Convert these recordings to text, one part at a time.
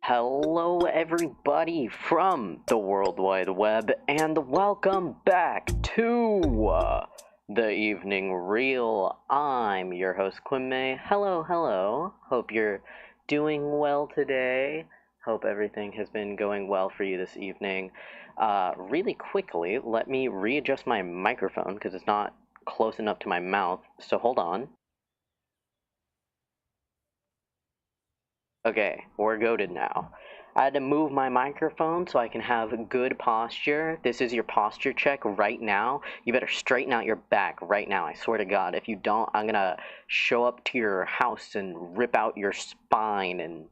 Hello, everybody from the World Wide Web, and welcome back to the Evening Reel. I'm your host, kwimei. Hello, hello. Hope you're doing well today. Hope everything has been going well for you this evening. Really quickly, let me readjust my microphone because it's not close enough to my mouth, so hold on. Okay, we're goated now. I had to move my microphone so I can have good posture. This is your posture check right now. You better straighten out your back right now. I swear to God, if you don't, I'm gonna show up to your house and rip out your spine and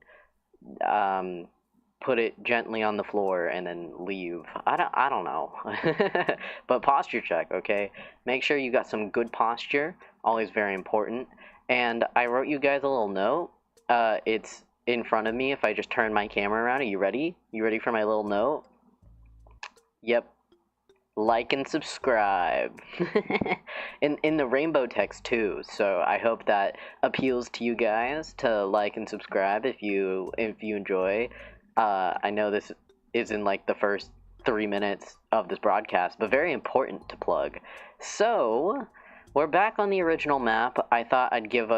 put it gently on the floor and then leave. I don't know. But posture check, okay? Make sure you got some good posture. Always very important. And I wrote you guys a little note. It's in front of me if I just turn my camera around. Are you ready? You ready for my little note? Yep. Like and subscribe. in the rainbow text too, so I hope that appeals to you guys to like and subscribe if you enjoy. I know this isn't like the first 3 minutes of this broadcast, but very important to plug. So we're back on the original map. I thought I'd give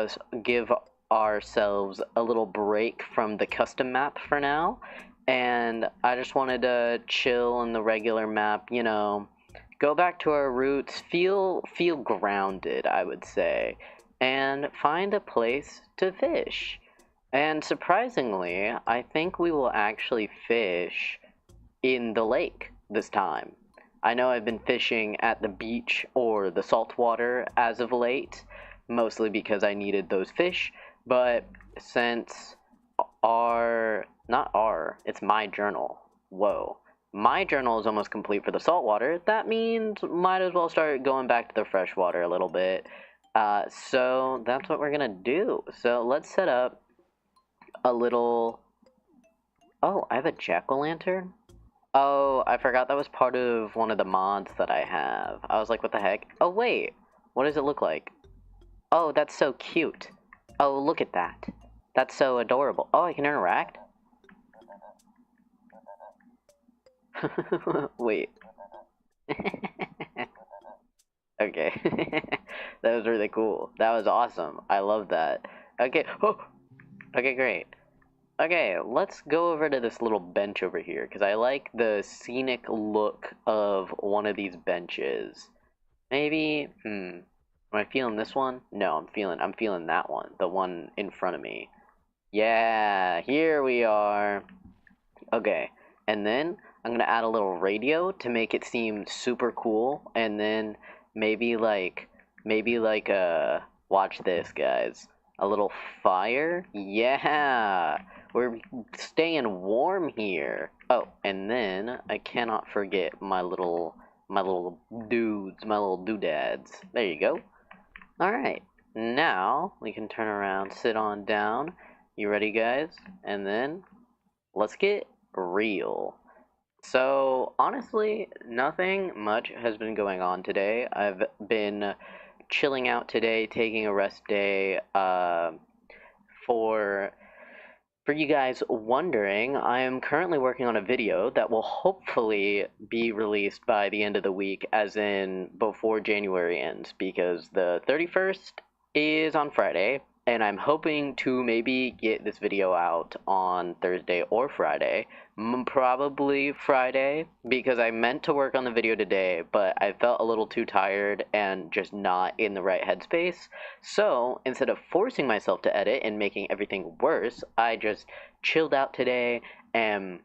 ourselves a little break from the custom map for now, and I just wanted to chill on the regular map, you know, go back to our roots, feel grounded, I would say, and find a place to fish. And surprisingly, I think we will actually fish in the lake this time. I know I've been fishing at the beach or the saltwater as of late, mostly because I needed those fish, but since it's my journal. Whoa. My journal is almost complete for the saltwater. That means might as well start going back to the freshwater a little bit. So that's what we're gonna do. So let's set up a little... Oh, I have a jack-o'-lantern? Oh, I forgot that was part of one of the mods that I have. I was like, what the heck? Oh, wait. What does it look like? Oh, that's so cute. Oh, look at that. That's so adorable. Oh, I can interact? Wait. Okay. That was really cool. That was awesome. I love that. Okay. Oh! Okay, great. Okay, let's go over to this little bench over here, because I like the scenic look of one of these benches. Maybe, am I feeling this one? No, I'm feeling that one. The one in front of me. Yeah, here we are. Okay, and then I'm gonna add a little radio to make it seem super cool, and then maybe like, watch this, guys. A little fire? Yeah! We're staying warm here. Oh, and then I cannot forget my little dudes, my little doodads. There you go. Alright, now we can turn around, sit on down. You ready, guys? And then let's get real. So, honestly, nothing much has been going on today. I've been chilling out today, taking a rest day. For you guys wondering, I am currently working on a video that will hopefully be released by the end of the week, as in before January ends, because the 31st is on Friday, and I'm hoping to maybe get this video out on Thursday or Friday. Probably Friday, because I meant to work on the video today, but I felt a little too tired and just not in the right headspace. So instead of forcing myself to edit and making everything worse, I just chilled out today and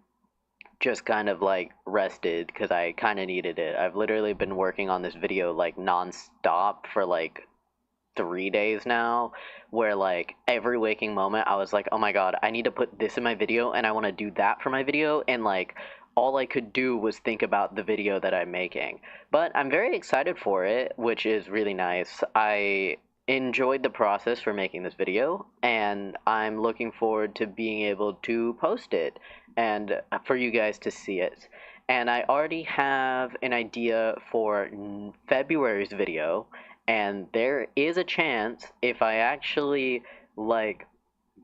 just kind of like rested because I kind of needed it. I've literally been working on this video like non-stop for like 3 days now, where like every waking moment I was like, oh my god, I need to put this in my video and I want to do that for my video, and like all I could do was think about the video that I'm making. But I'm very excited for it, which is really nice. I enjoyed the process for making this video, and I'm looking forward to being able to post it and for you guys to see it. And I already have an idea for February's video, and there is a chance if I actually like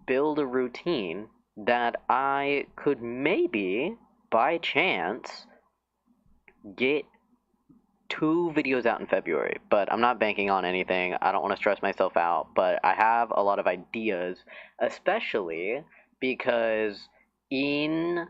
build a routine that I could maybe, by chance, get 2 videos out in February, but I'm not banking on anything. I don't want to stress myself out, but I have a lot of ideas, especially because in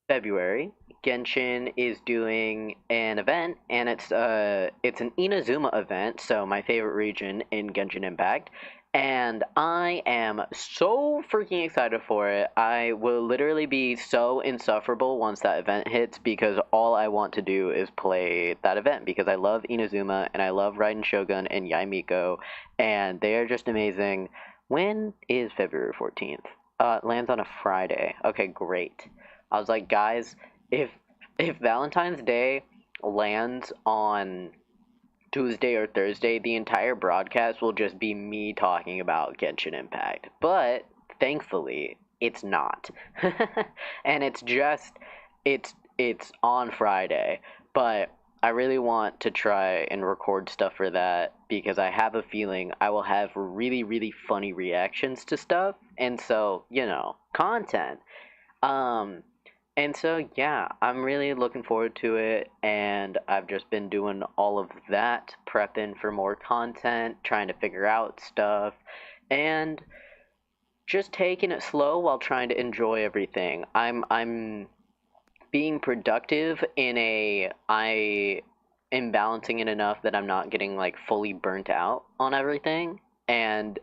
February, Genshin is doing an event, and it's an Inazuma event, so my favorite region in Genshin Impact, and I am so freaking excited for it. I will literally be so insufferable once that event hits because all I want to do is play that event because I love Inazuma and I love Raiden Shogun and Yaimiko, and they are just amazing. When is February 14th? It lands on a Friday. Okay, great. I was like, guys, if if Valentine's Day lands on Tuesday or Thursday, the entire broadcast will just be me talking about Genshin Impact. But thankfully, it's not. And it's on Friday, but I really want to try and record stuff for that because I have a feeling I will have really really funny reactions to stuff, and so, content. Um and so, yeah, I'm really looking forward to it, and I've just been doing all of that, prepping for more content, trying to figure out stuff, and just taking it slow while trying to enjoy everything. I'm being productive in a I am balancing it enough that I'm not getting like fully burnt out on everything, and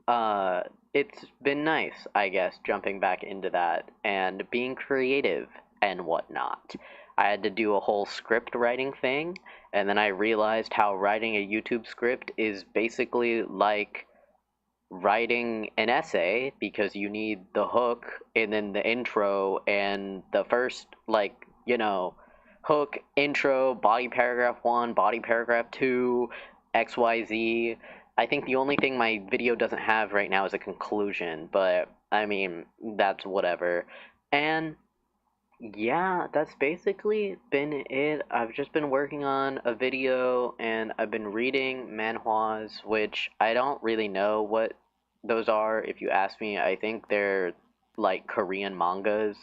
uh it's been nice, I guess, jumping back into that and being creative and whatnot. I had to do a whole script writing thing, and then I realized how writing a YouTube script is basically like writing an essay because you need the hook and then the intro and the first, hook, intro, body paragraph 1, body paragraph 2, XYZ. I think the only thing my video doesn't have right now is a conclusion, but I mean, that's whatever. And yeah, that's basically been it. I've just been working on a video and I've been reading manhwas, which I don't really know what those are. If you ask me, I think they're like Korean mangas.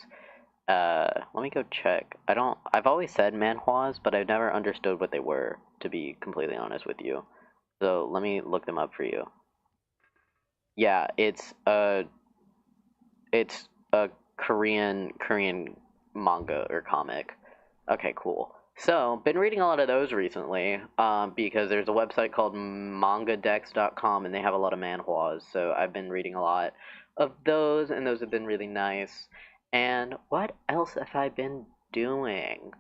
Let me go check. I've always said manhwas, but I've never understood what they were, to be completely honest with you. So let me look them up for you. Yeah, it's a Korean manga or comic. Okay, cool. So, been reading a lot of those recently, because there's a website called mangadex.com and they have a lot of manhwas. So I've been reading a lot of those, and those have been really nice. And what else have I been doing?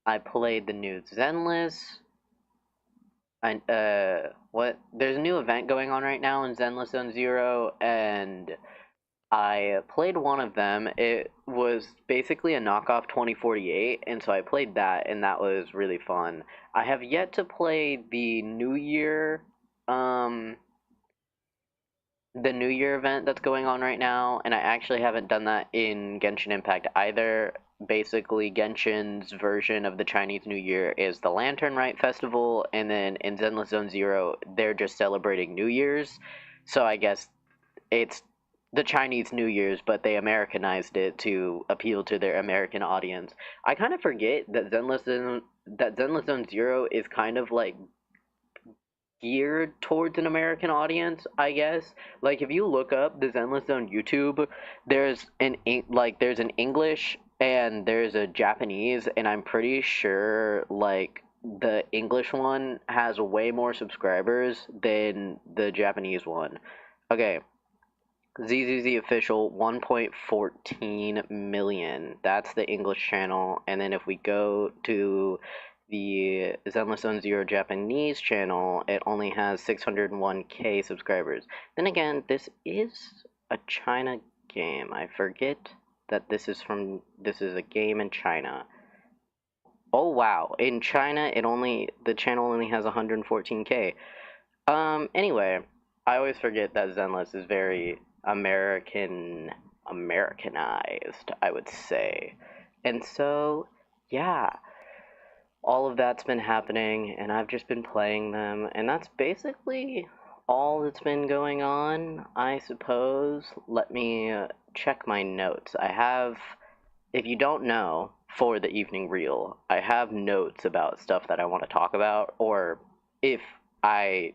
I played the new Zenless. What? There's a new event going on right now in Zenless Zone Zero, and I played one of them. It was basically a knockoff 2048, and so I played that, and that was really fun. I have yet to play um, the New Year event that's going on right now, and I actually haven't done that in Genshin Impact either. Basically, Genshin's version of the Chinese New Year is the Lantern Rite Festival, and then in Zenless Zone Zero, they're just celebrating New Year's. So I guess it's the Chinese New Year's, but they Americanized it to appeal to their American audience. I kind of forget that Zenless Zone Zero is kind of like geared towards an American audience, I guess. Like if you look up the Zenless Zone YouTube, there's an English and there's a Japanese, and I'm pretty sure like the English one has way more subscribers than the Japanese one. Okay, ZZZ official 1.14 million. That's the English channel. And then if we go to the Zenless Zone Zero Japanese channel, it only has 601K subscribers. Then again, this is a China game. I forget that this is a game in China. Oh wow, in China the channel only has 114K. Anyway, I always forget that Zenless is very Americanized, I would say. And so, yeah, all of that's been happening, and I've just been playing them, and that's basically all that's been going on, I suppose. Let me check my notes. I have, if you don't know, for the evening reel, I have notes about stuff that I want to talk about, or if I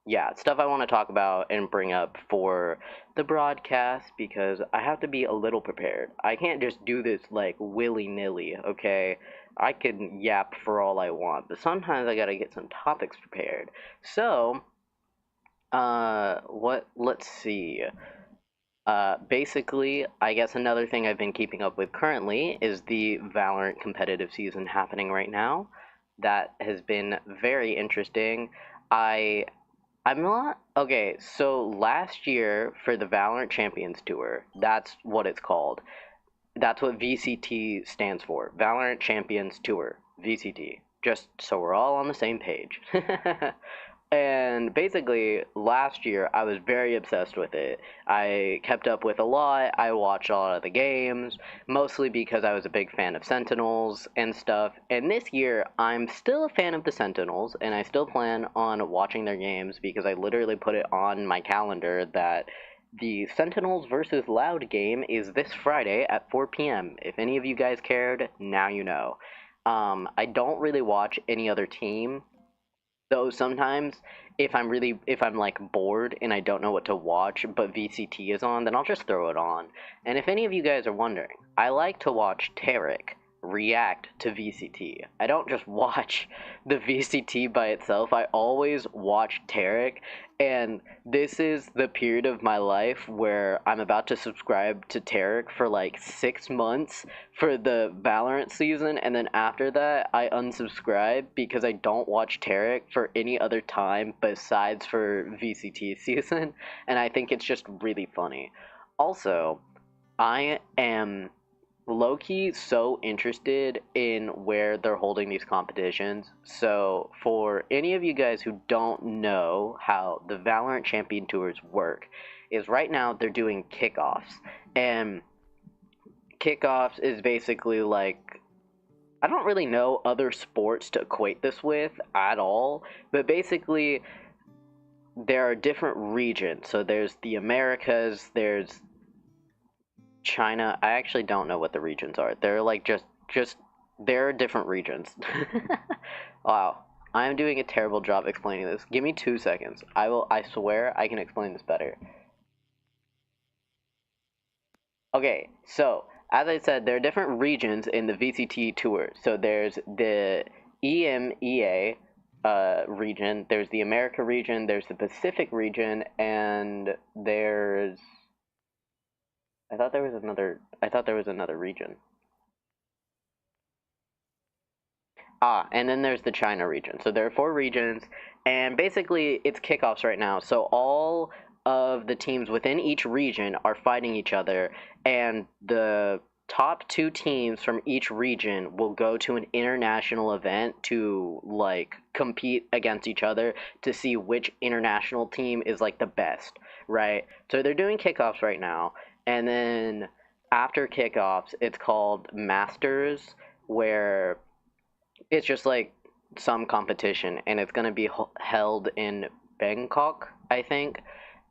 yeah, stuff I want to talk about and bring up for the broadcast because I have to be a little prepared. I can't just do this like willy nilly, okay? I can yap for all I want, but sometimes I gotta get some topics prepared. So, let's see. Basically, I guess another thing I've been keeping up with currently is the Valorant competitive season happening right now. That has been very interesting. I I'm not okay. So last year for the Valorant Champions Tour, that's what it's called. That's what VCT stands for. Valorant Champions Tour, VCT. Just so we're all on the same page. And basically, last year I was very obsessed with it. I kept up with a lot. I watched a lot of the games, mostly because I was a big fan of Sentinels and stuff. And this year, I'm still a fan of the Sentinels, and I still plan on watching their games because I literally put it on my calendar that the Sentinels versus Loud game is this Friday at 4 p.m. If any of you guys cared, now you know. I don't really watch any other team though sometimes if I'm like bored and I don't know what to watch, but VCT is on, then I'll just throw it on. And if any of you guys are wondering, I like to watch Tarek react to VCT. I don't just watch the VCT by itself. I always watch Tarek, and this is the period of my life where I'm about to subscribe to Tarek for like 6 months for the Valorant season, and then after that, I unsubscribe because I don't watch Tarek for any other time besides for VCT season, and I think it's just really funny. Also, I am low-key so interested in where they're holding these competitions. So for any of you guys who don't know how the Valorant Champion Tours work, is right now they're doing kickoffs. And kickoffs is basically like I don't really know other sports to equate this with at all, but basically there are different regions. So there's the Americas, there's China. I actually don't know what the regions are. They're like just there are different regions. Wow. I'm doing a terrible job explaining this. Give me 2 seconds. I swear I can explain this better. Okay, so as I said, there are different regions in the VCT tour. So there's the EMEA region, there's the America region, there's the Pacific region, and there's I thought there was another region. Ah, and then there's the China region. So there are four regions, and basically it's kickoffs right now. So all of the teams within each region are fighting each other, and the top two teams from each region will go to an international event to like compete against each other to see which international team is like the best, right? So they're doing kickoffs right now, and then after kickoffs, it's called Masters, where it's just like some competition, and it's going to be held in Bangkok, I think,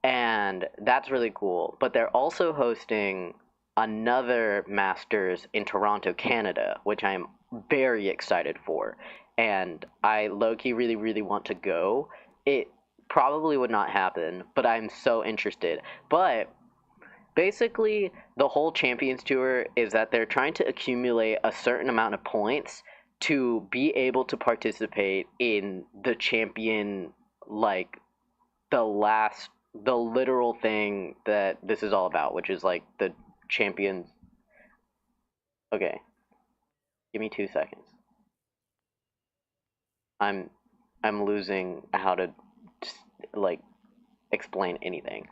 and that's really cool. But they're also hosting another Masters in Toronto, Canada, which I'm very excited for, and I low-key really, really want to go. It probably would not happen, but I'm so interested. But basically, the whole Champions Tour is that they're trying to accumulate a certain amount of points to be able to participate in the champion, like the literal thing that this is all about, which is like the champions. Okay, give me 2 seconds. I'm I'm losing how to like explain anything.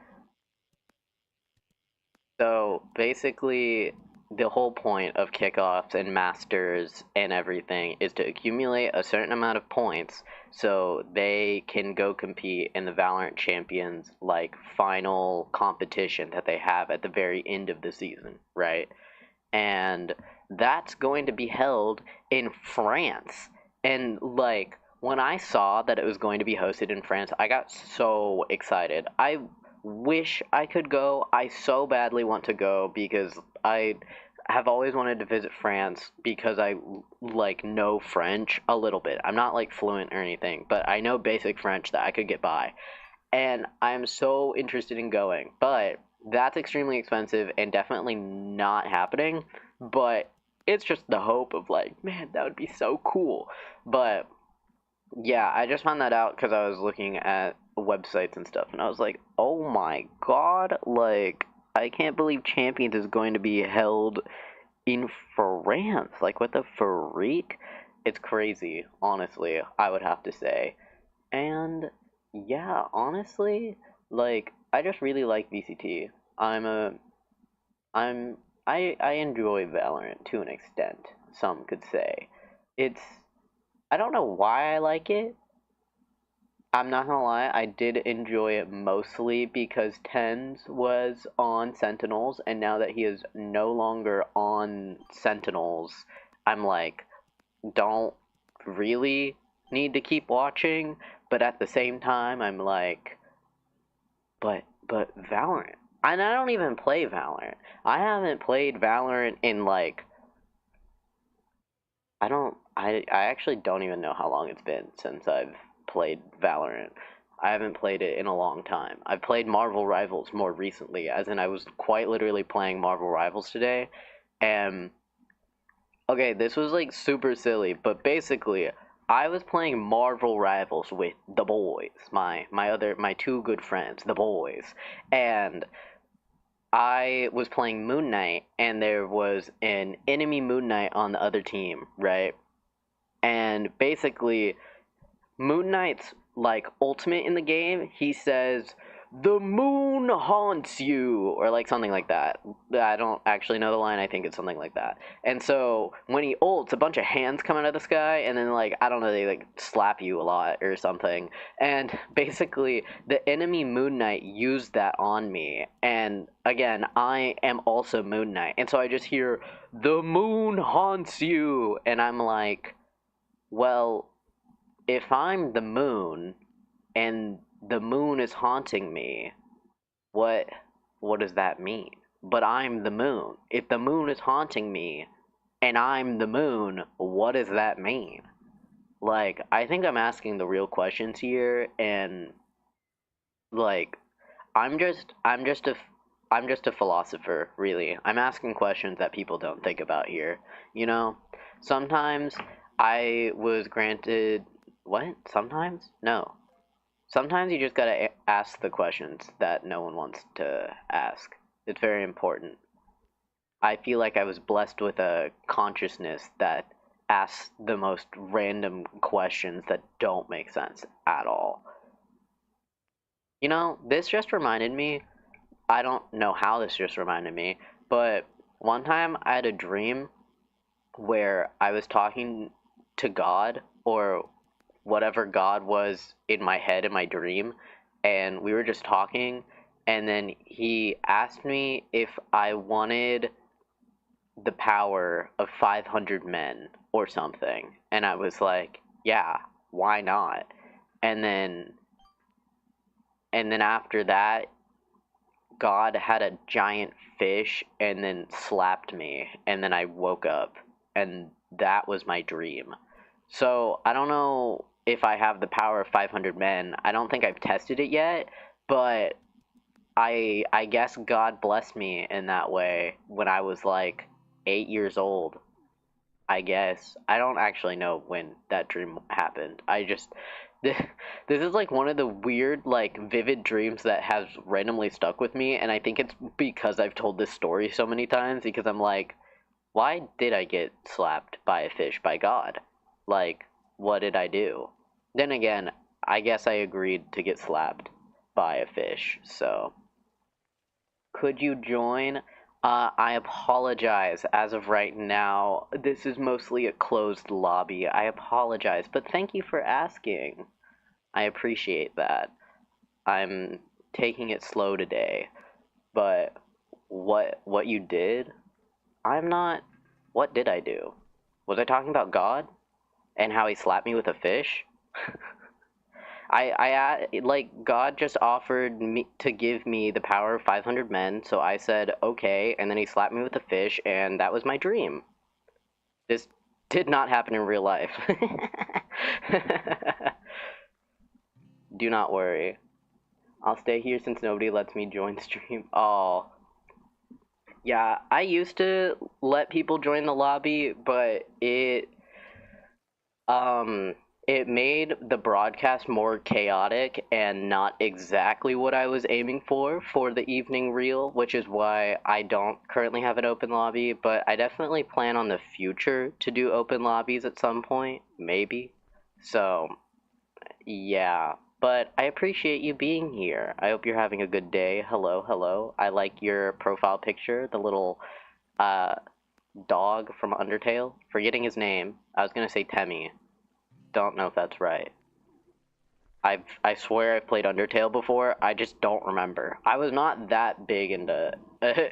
So basically, the whole point of kickoffs and masters and everything is to accumulate a certain amount of points so they can go compete in the Valorant Champions like final competition that they have at the very end of the season, right? And that's going to be held in France. And like when I saw that it was going to be hosted in France, I got so excited. I wish I could go. I so badly want to go because I have always wanted to visit France because I like know French a little bit. I'm not like fluent or anything, but I know basic French that I could get by. And I'm so interested in going, but that's extremely expensive and definitely not happening. But it's just the hope of like, man, that would be so cool. But yeah, I just found that out because I was looking at websites and stuff, and I was like, oh my god, like, I can't believe Champions is going to be held in France. Like, what the freak? It's crazy, honestly, I would have to say. And yeah, honestly, like, I just really like VCT. I'm a, I'm, I enjoy Valorant to an extent, some could say. It's, I don't know why I like it. I'm not gonna lie, I did enjoy it mostly because Tens was on Sentinels, and now that he is no longer on Sentinels, I'm like, don't really need to keep watching, but at the same time, I'm like, but Valorant. And I don't even play Valorant. I haven't played Valorant in like, I actually don't even know how long it's been since I've played Valorant. I haven't played it in a long time. I've played Marvel Rivals more recently, as in I was quite literally playing Marvel Rivals today. And okay, this was like super silly, but basically I was playing Marvel Rivals with the boys, my two good friends, the boys. And I was playing Moon Knight and there was an enemy Moon Knight on the other team, right? And basically, Moon Knight's like ultimate in the game, he says, "The moon haunts you," or like something like that. I don't actually know the line. I think it's something like that. And so when he ults, a bunch of hands come out of the sky, and then like I don't know, they like slap you a lot or something. And basically, the enemy Moon Knight used that on me. And again, I am also Moon Knight, and so I just hear, "The moon haunts you," and I'm like, well, if I'm the moon and the moon is haunting me, what what does that mean? But I'm the moon. If the moon is haunting me and I'm the moon, what does that mean? Like, I think I'm asking the real questions here, and like, I'm just a philosopher, really. I'm asking questions that people don't think about here. You know, sometimes I was granted what? Sometimes? No. Sometimes you just gotta ask the questions that no one wants to ask. It's very important. I feel like I was blessed with a consciousness that asks the most random questions that don't make sense at all. You know, this just reminded me, I don't know how this just reminded me, but one time I had a dream where I was talking to God or whatever God was in my head in my dream, and we were just talking, and then he asked me if I wanted the power of 500 men or something, and I was like, yeah, why not? And then after that, God had a giant fish and then slapped me, and then I woke up, and that was my dream. So I don't know if I have the power of 500 men. I don't think I've tested it yet, but I guess God blessed me in that way when I was like 8 years old. I guess I don't actually know when that dream happened. I just this is like one of the weird like vivid dreams that has randomly stuck with me, and I think it's because I've told this story so many times because I'm like, why did I get slapped by a fish by God? Like, what did I do? Then again, I guess I agreed to get slapped by a fish, so could you join? I apologize. As of right now, this is mostly a closed lobby. I apologize, but thank you for asking. I appreciate that. I'm taking it slow today, but what you did? I'm not. What did I do? Was I talking about God and how he slapped me with a fish? like, God just offered me to give me the power of 500 men, so I said, okay, and then he slapped me with a fish, and that was my dream. This did not happen in real life. Do not worry. I'll stay here since nobody lets me join the stream. Oh, yeah, I used to let people join the lobby, but um, it made the broadcast more chaotic and not exactly what I was aiming for the evening reel, which is why I don't currently have an open lobby, but I definitely plan on the future to do open lobbies at some point, maybe. So, yeah. But I appreciate you being here. I hope you're having a good day. Hello, hello. I like your profile picture, the little uh dog from Undertale. Forgetting his name. I was gonna say Temmie. Don't know if that's right. I swear I've played Undertale before. I just don't remember. I was not that big into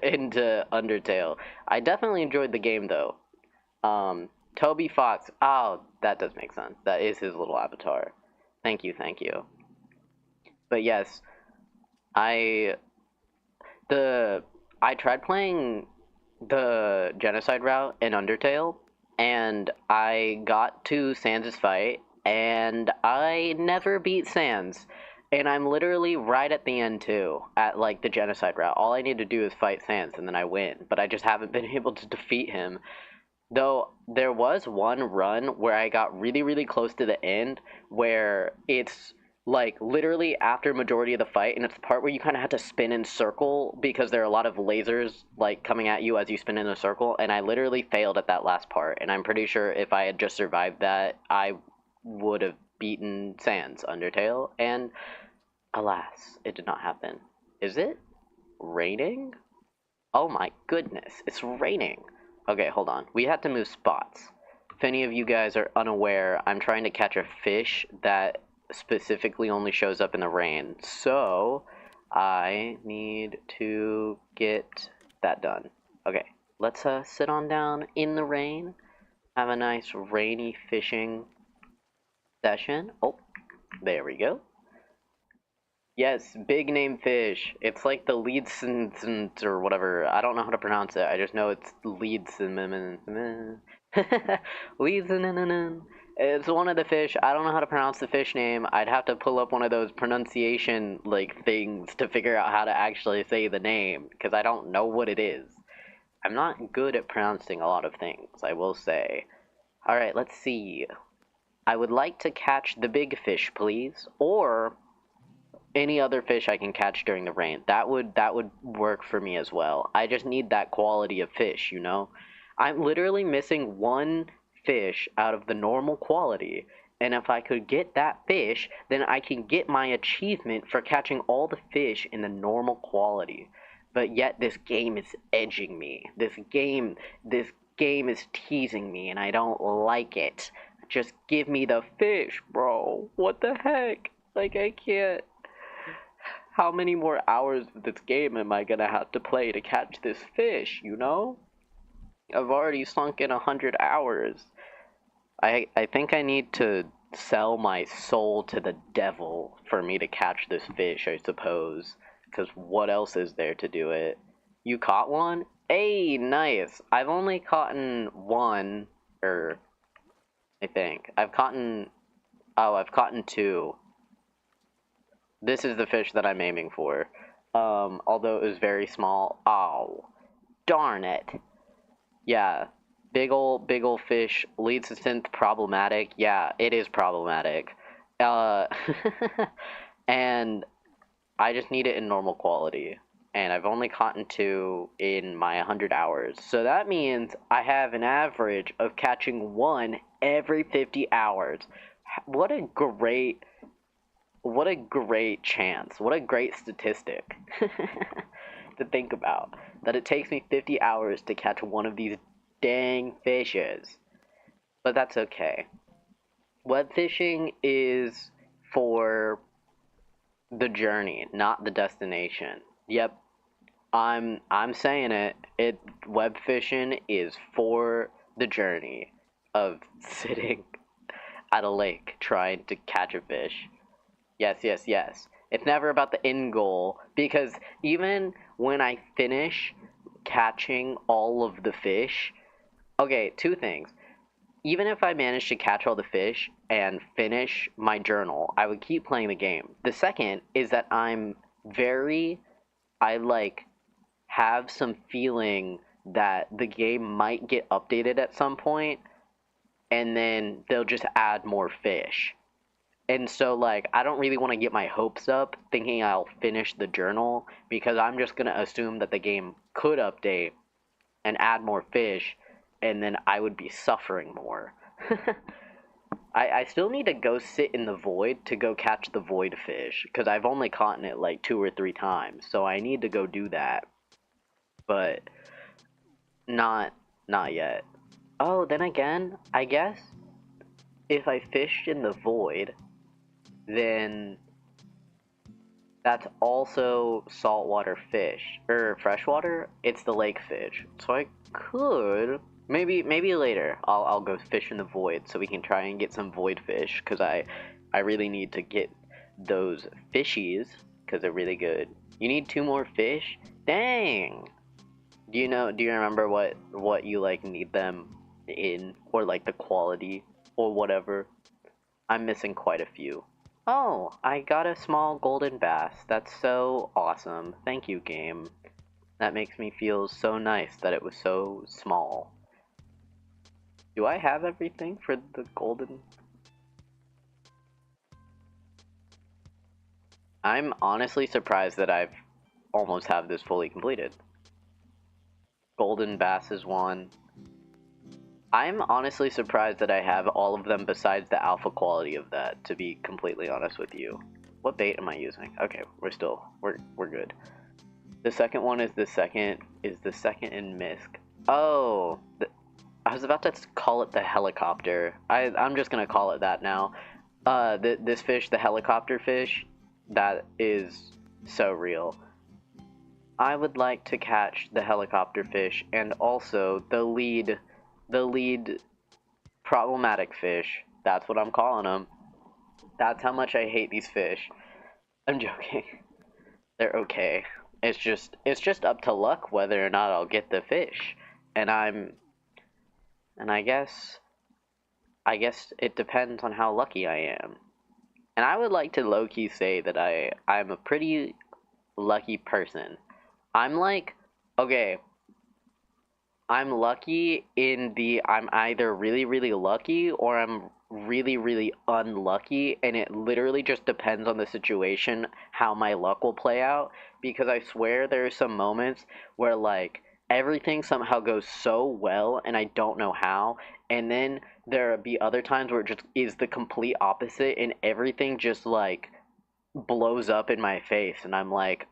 into Undertale. I definitely enjoyed the game though. Toby Fox. Oh, that does make sense. That is his little avatar. Thank you, thank you. But yes, I the I tried playing the genocide route in Undertale, and I got to Sans' fight, and I never beat Sans. And I'm literally right at the end too, at like the genocide route. All I need to do is fight Sans, and then I win. But I just haven't been able to defeat him. Though there was one run where I got really, really close to the end, where it's like literally after majority of the fight, and it's the part where you kind of have to spin in circle because there are a lot of lasers like coming at you as you spin in a circle, and I literally failed at that last part, and I'm pretty sure if I had just survived that, I would have beaten Sans Undertale, and alas, it did not happen. Is it raining? Oh my goodness, it's raining. Okay, hold on. We have to move spots. If any of you guys are unaware, I'm trying to catch a fish that specifically only shows up in the rain. So, I need to get that done. Okay, let's sit on down in the rain. Have a nice rainy fishing session. Oh, there we go. Yes, big name fish. It's like the Leedson or whatever. I don't know how to pronounce it. I just know it's Leedson. Leedson. It's one of the fish. I don't know how to pronounce the fish name. I'd have to pull up one of those pronunciation like things to figure out how to actually say the name because I don't know what it is. I'm not good at pronouncing a lot of things, I will say. All right, let's see. I would like to catch the big fish, please, or any other fish I can catch during the rain. That would work for me as well. I just need that quality of fish, you know? I'm literally missing one fish out of the normal quality, and if I could get that fish, then I can get my achievement for catching all the fish in the normal quality. But yet this game is edging me. This game is teasing me and I don't like it. Just give me the fish, bro. What the heck? Like I can't. How many more hours of this game am I gonna have to play to catch this fish, you know? I've already sunk in 100 hours. I think I need to sell my soul to the devil for me to catch this fish, I suppose. Because what else is there to do it? You caught one? Hey, nice. I've only caught one, or I think. I've caught two. This is the fish that I'm aiming for. Although it was very small. Oh, darn it. Yeah, big ol' fish leads to synth problematic. Yeah, it is problematic. Uh, and I just need it in normal quality. And I've only caught two in my 100 hours. So that means I have an average of catching one every 50 hours. What a great chance. What a great statistic to think about. That it takes me 50 hours to catch one of these dang fishes. But that's okay. Web fishing is for the journey, not the destination. Yep, I'm saying it. Web fishing is for the journey of sitting. at a lake trying to catch a fish. Yes, yes, yes. It's never about the end goal, because even when I finish catching all of the fish, okay, two things. Even if I manage to catch all the fish and finish my journal, I would keep playing the game. The second is that I like have some feeling that the game might get updated at some point, and then they'll just add more fish. And so, like, I don't really want to get my hopes up thinking I'll finish the journal, because I'm just going to assume that the game could update and add more fish, and then I would be suffering more. I still need to go sit in the void to go catch the void fish, because I've only caught it like 2 or 3 times, so I need to go do that. But not not yet. Oh, then again, I guess if I fished in the void, then that's also saltwater fish. Or freshwater? It's the lake fish. So I could maybe later I'll go fish in the void so we can try and get some void fish, because I really need to get those fishies because they're really good. You need 2 more fish? Dang. Do you remember what you like need them in, or like the quality or whatever? I'm missing quite a few. Oh, I got a small golden bass. That's so awesome. Thank you, game. That makes me feel so nice that it was so small. Do I have everything for the golden? I'm honestly surprised that I've almost have this fully completed. Golden bass is one. I'm honestly surprised that I have all of them besides the alpha quality of that, to be completely honest with you. What bait am I using? Okay, we're good. The second one is the second in misc. Oh, I was about to call it the helicopter. I'm just gonna call it that now. This fish, the helicopter fish, that is so real. I would like to catch the helicopter fish and also the lead problematic fish. That's what I'm calling them. That's how much I hate these fish. I'm joking. They're okay. It's just up to luck whether or not I'll get the fish. And I guess it depends on how lucky I am. And I would like to low-key say that I'm a pretty lucky person. I'm like, okay, I'm lucky in the I'm either really, really lucky or I'm really, really unlucky, and it literally just depends on the situation how my luck will play out, because I swear there are some moments where, like, everything somehow goes so well and I don't know how, and then there'll be other times where it just is the complete opposite and everything just, like, blows up in my face and I'm like,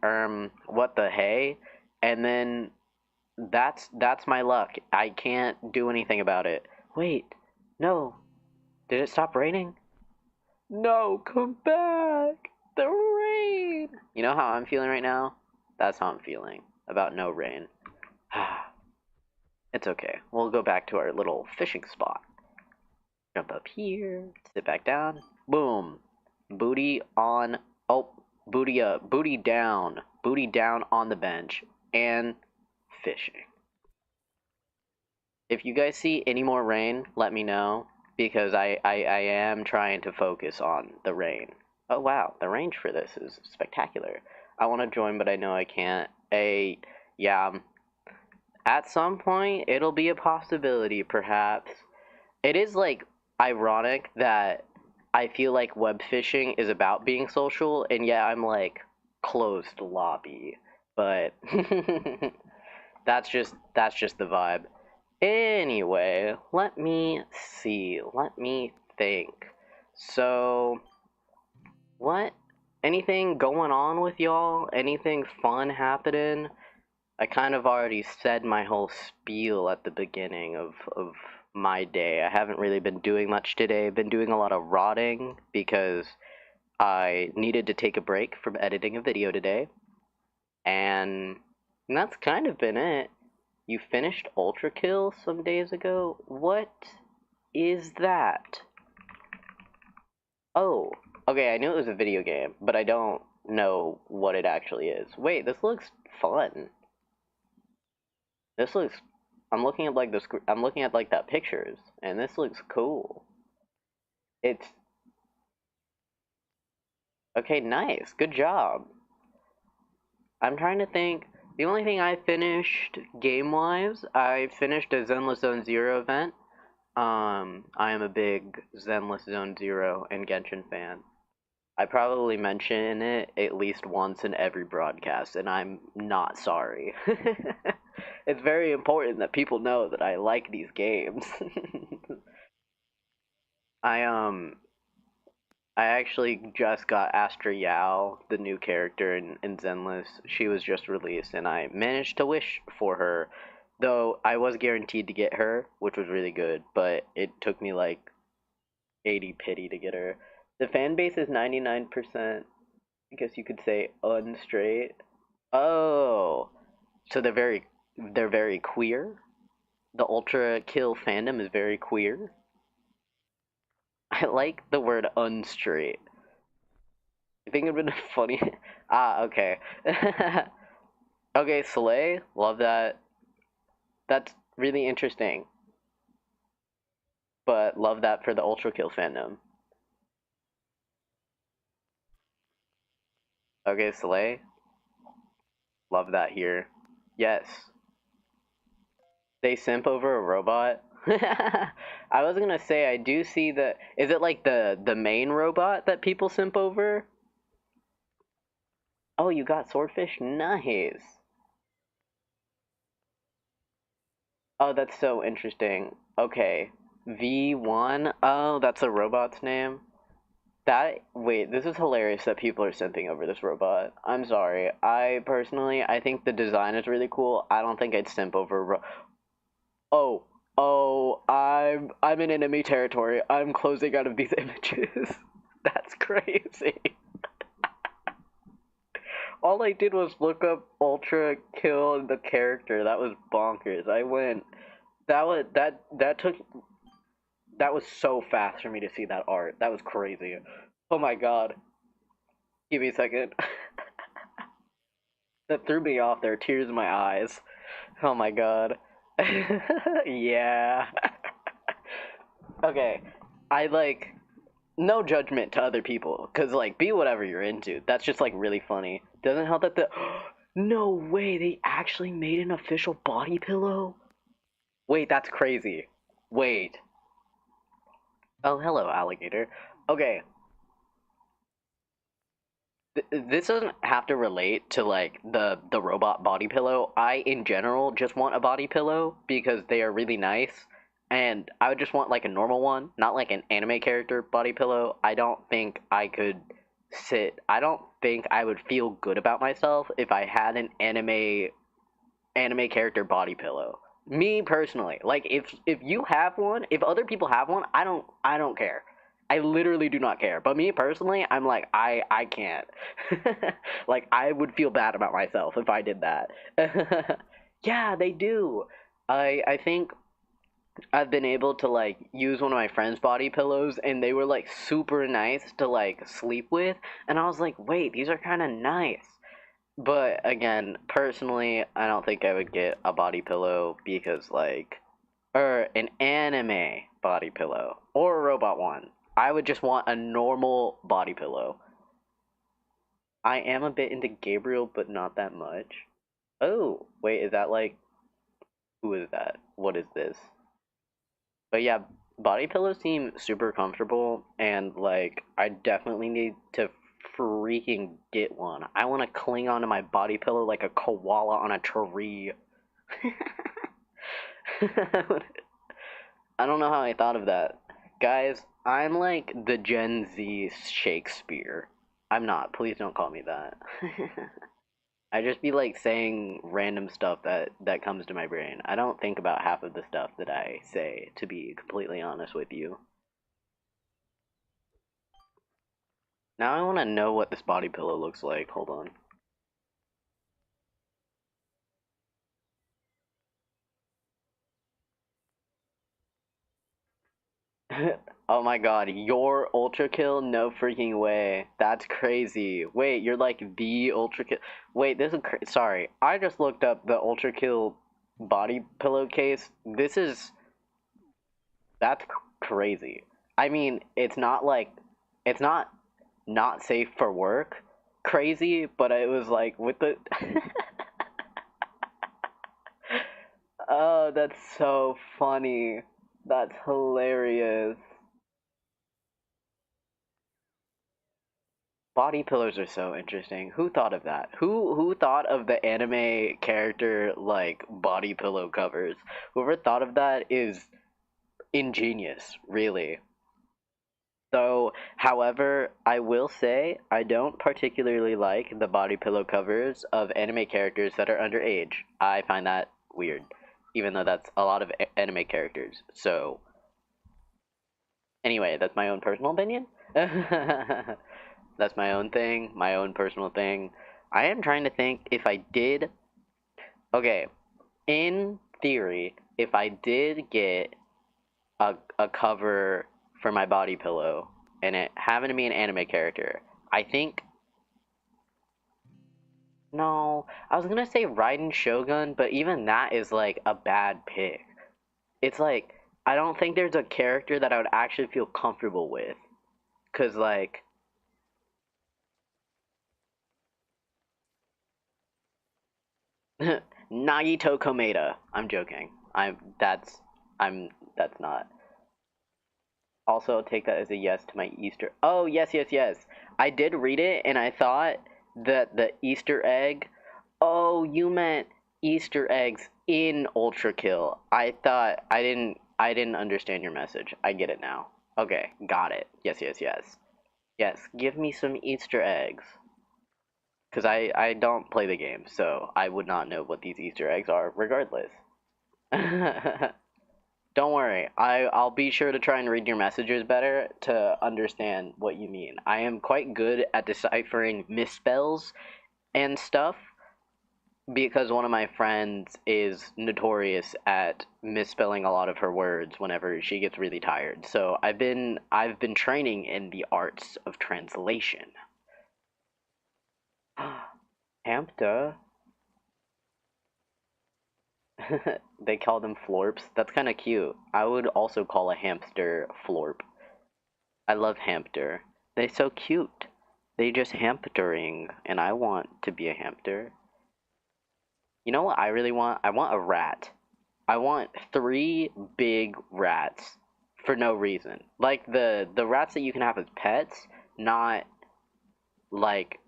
what the hey? And then that's my luck. I can't do anything about it. Wait, no. Did it stop raining? No, come back. The rain. You know how I'm feeling right now? That's how I'm feeling about no rain. It's okay. We'll go back to our little fishing spot. Jump up here, sit back down. Boom. Booty on. Oh, booty up. Booty down. Booty down on the bench. And fishing. If you guys see any more rain, let me know, because I am trying to focus on the rain. Oh wow, the range for this is spectacular. I want to join, but I know I can't. Yeah, at some point, it'll be a possibility, perhaps. It is, like, ironic that I feel like web fishing is about being social, and yet I'm, like, closed lobby. But that's just the vibe. Anyway, let me see. Let me think. So, what? Anything going on with y'all? Anything fun happening? I kind of already said my whole spiel at the beginning of my day. I haven't really been doing much today. I've been doing a lot of rotting because I needed to take a break from editing a video today. And that's kind of been it. You finished Ultra Kill some days ago? What is that? Oh, okay, I knew it was a video game, but I don't know what it actually is. Wait, this looks fun. This looks. I'm looking at like I'm looking at like that pictures, and this looks cool. It's okay. Nice. Good job. I'm trying to think. The only thing I finished game-wise, I finished a Zenless Zone Zero event. I am a big Zenless Zone Zero and Genshin fan. I probably mention it at least once in every broadcast, and I'm not sorry. It's very important that people know that I like these games. I I actually just got Astra Yao, the new character in Zenless. She was just released, and I managed to wish for her. Though I was guaranteed to get her, which was really good, but it took me like 80 pity to get her. The fan base is 99%, I guess you could say, unstraight. Oh, so they're very queer. The Ultra Kill fandom is very queer. I like the word unstraight. I think it'd been funny. Ah, okay. Okay, Slay, love that. That's really interesting. But love that for the Ultra Kill fandom. Okay, Slay, love that here. Yes, they simp over a robot. I was gonna say I do see the. Is it like the main robot that people simp over? Oh, you got swordfish. Nice. Oh, that's so interesting. Okay, V1. Oh, that's a robot's name. That wait, this is hilarious that people are simping over this robot. I'm sorry. I personally, I think the design is really cool. I don't think I'd simp over. Oh, oh, I'm in enemy territory. I'm closing out of these images. That's crazy. All I did was look up Ultra Kill and the character. That was bonkers. I went. That took. That was so fast for me to see that art. That was crazy. Oh my god. Give me a second. That threw me off there. Tears in my eyes. Oh my god. Yeah. Okay. I like no judgment to other people, cause like be whatever you're into. That's just like really funny. Doesn't help that the no way they actually made an official body pillow. Wait, that's crazy. Wait. Oh, hello, alligator. Okay, this doesn't have to relate to like the robot body pillow. I in general just want a body pillow because they are really nice, and I would just want like a normal one, not like an anime character body pillow. I don't think I could sit. I don't think I would feel good about myself if I had an anime character body pillow. Me personally, like if you have one, if other people have one, I don't care. I literally do not care. But me personally, I'm like I can't. Like I would feel bad about myself if I did that. Yeah, they do. I think I've been able to like use one of my friends' body pillows and they were like super nice to like sleep with, and I was like, "Wait, these are kind of nice." But again, personally, I don't think I would get a body pillow because, like, or an anime body pillow or a robot one. I would just want a normal body pillow. I am a bit into Gabriel, but not that much. Oh, wait, is that like, who is that? What is this? But yeah, body pillows seem super comfortable, and like, I definitely need to freaking get one. I want to cling onto my body pillow like a koala on a tree. I don't know how I thought of that. Guys, I'm like the Gen Z Shakespeare. I'm not. Please don't call me that. I just be like saying random stuff that comes to my brain. I don't think about half of the stuff that I say, to be completely honest with you. Now I want to know what this body pillow looks like. Hold on. Oh my god, your ultra kill? No freaking way. That's crazy. Wait, you're like the ultra kill. Wait, this is sorry. I just looked up the ultra kill body pillowcase. That's crazy. I mean, it's not like it's not safe for work crazy, but it was like with the Oh, that's so funny. That's hilarious. Body pillars are so interesting. Who thought of that? Who thought of the anime character like body pillow covers? Whoever thought of that is ingenious, really. So, however, I will say I don't particularly like the body pillow covers of anime characters that are underage. I find that weird, even though that's a lot of anime characters. So, anyway, that's my own personal opinion. That's my own thing, my own personal thing. I am trying to think if I did. Okay, in theory, if I did get a cover for my body pillow and it happened to be an anime character, I think. No, I was gonna say Raiden Shogun, but even that is like a bad pick. It's like, I don't think there's a character that I would actually feel comfortable with. Cause like, Nagito Komeda. I'm joking. I'm that's not. Also, take that as a yes to my Easter. Oh, yes, yes, yes. I did read it and I thought that the Easter egg. Oh, you meant Easter eggs in Ultra Kill. I didn't understand your message. I get it now. Okay, got it. Yes, yes, yes. Yes, give me some Easter eggs. Because I don't play the game, so I would not know what these Easter eggs are regardless. Don't worry, I'll be sure to try and read your messages better to understand what you mean. I am quite good at deciphering misspells and stuff because one of my friends is notorious at misspelling a lot of her words whenever she gets really tired. So I've been training in the arts of translation. Hamster. They call them florps. That's kind of cute. I would also call a hamster florp. I love hamster. They're so cute. They just hamstering, and I want to be a hamster. You know what I really want? I want a rat. I want three big rats for no reason. Like the rats that you can have as pets, not like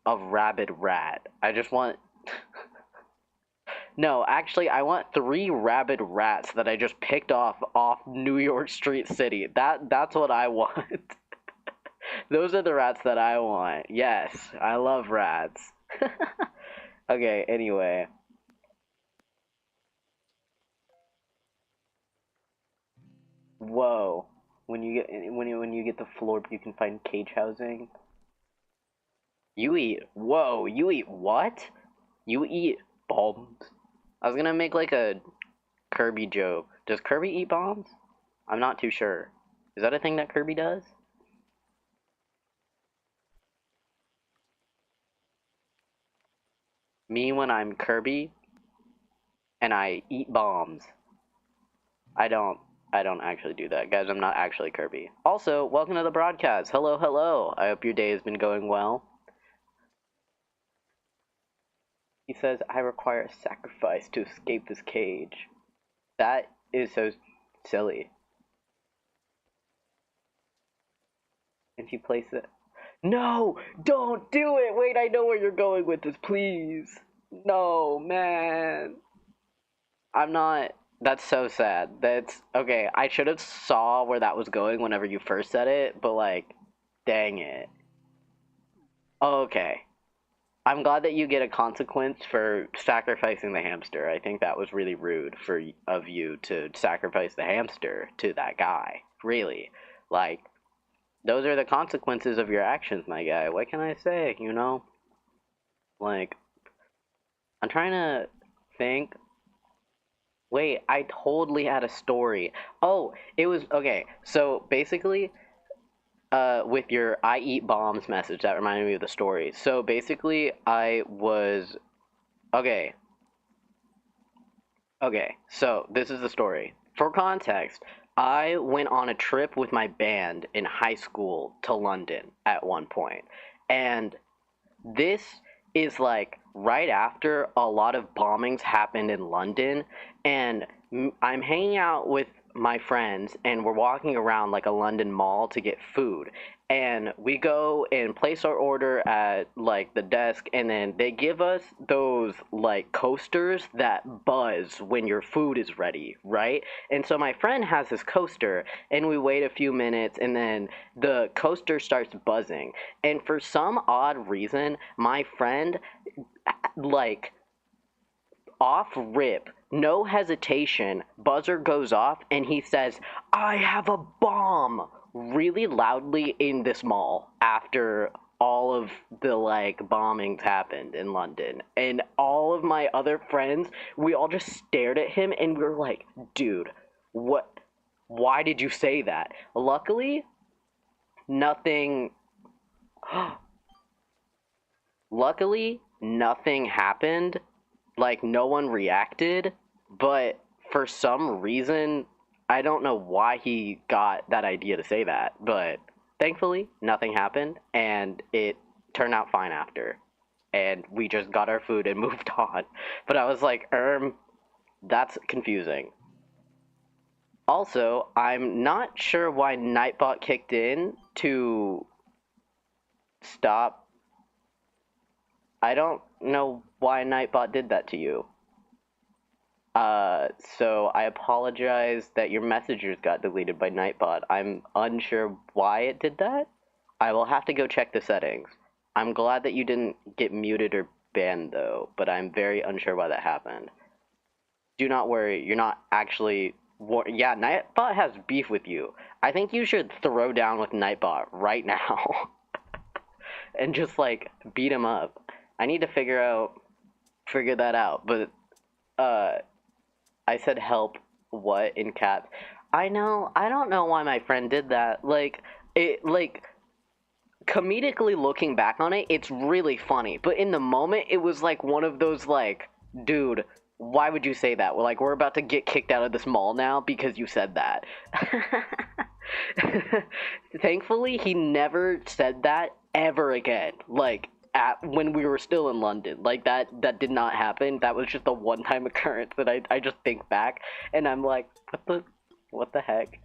a rabid rat. I just want No, actually, I want three rabid rats that I just picked off New York Street City. That's what I want. Those are the rats that I want. Yes, I love rats. Okay, anyway. Whoa. When you get the floor, you can find cage housing. You eat what? You eat bombs? I was gonna make like a Kirby joke. Does Kirby eat bombs? I'm not too sure. Is that a thing that Kirby does? Me when I'm Kirby and I eat bombs. I don't I don't actually do that. Guys, I'm not actually Kirby. Also, welcome to the broadcast. Hello, hello. I hope your day has been going well. He says, I require a sacrifice to escape this cage. That is so silly. If you place it. No! Don't do it! Wait, I know where you're going with this, please. No, man. I'm not. That's so sad. That's okay. I should have saw where that was going whenever you first said it, but like, dang it. Okay. I'm glad that you get a consequence for sacrificing the hamster. I think that was really rude for of you to sacrifice the hamster to that guy. Really. Like, those are the consequences of your actions, my guy. What can I say, you know? Like, I'm trying to think. Wait, I totally had a story. Oh, it was okay. So basically, with your "I eat bombs" message, that reminded me of the story. So basically, I was okay. Okay, so this is the story. For context, I went on a trip with my band in high school to London at one point, and this is like right after a lot of bombings happened in London, and I'm hanging out with my friends, and we're walking around like a London mall to get food. And we go and place our order at like the desk, and then they give us those like coasters that buzz when your food is ready, right? And so my friend has this coaster, and we wait a few minutes, and then the coaster starts buzzing. And for some odd reason, my friend, like, off rip, no hesitation, buzzer goes off, and he says, "I have a bomb!" really loudly in this mall after all of the, like, bombings happened in London. And all of my other friends, we all just stared at him, and we were like, dude, what? Why did you say that? Luckily, nothing. Luckily, nothing happened. Like, no one reacted, but for some reason, I don't know why he got that idea to say that, but thankfully, nothing happened, and it turned out fine after. And we just got our food and moved on. But I was like, that's confusing. Also, I'm not sure why Nightbot kicked in to stop. I don't know why Nightbot did that to you. So I apologize that your messages got deleted by Nightbot. I'm unsure why it did that. I will have to go check the settings. I'm glad that you didn't get muted or banned though, but I'm very unsure why that happened. Do not worry, you're not actually. Yeah, Nightbot has beef with you. I think you should throw down with Nightbot right now and just like beat him up. I need to figure that out, but uh I said help what in caps. I know. I don't know why my friend did that. Like comedically looking back on it, it's really funny. But in the moment, it was like one of those like, dude, why would you say that? We're about to get kicked out of this mall now because you said that. Thankfully, he never said that ever again. Like at when we were still in London, like that did not happen. That was just a one-time occurrence that I just think back, and I'm like, what the heck?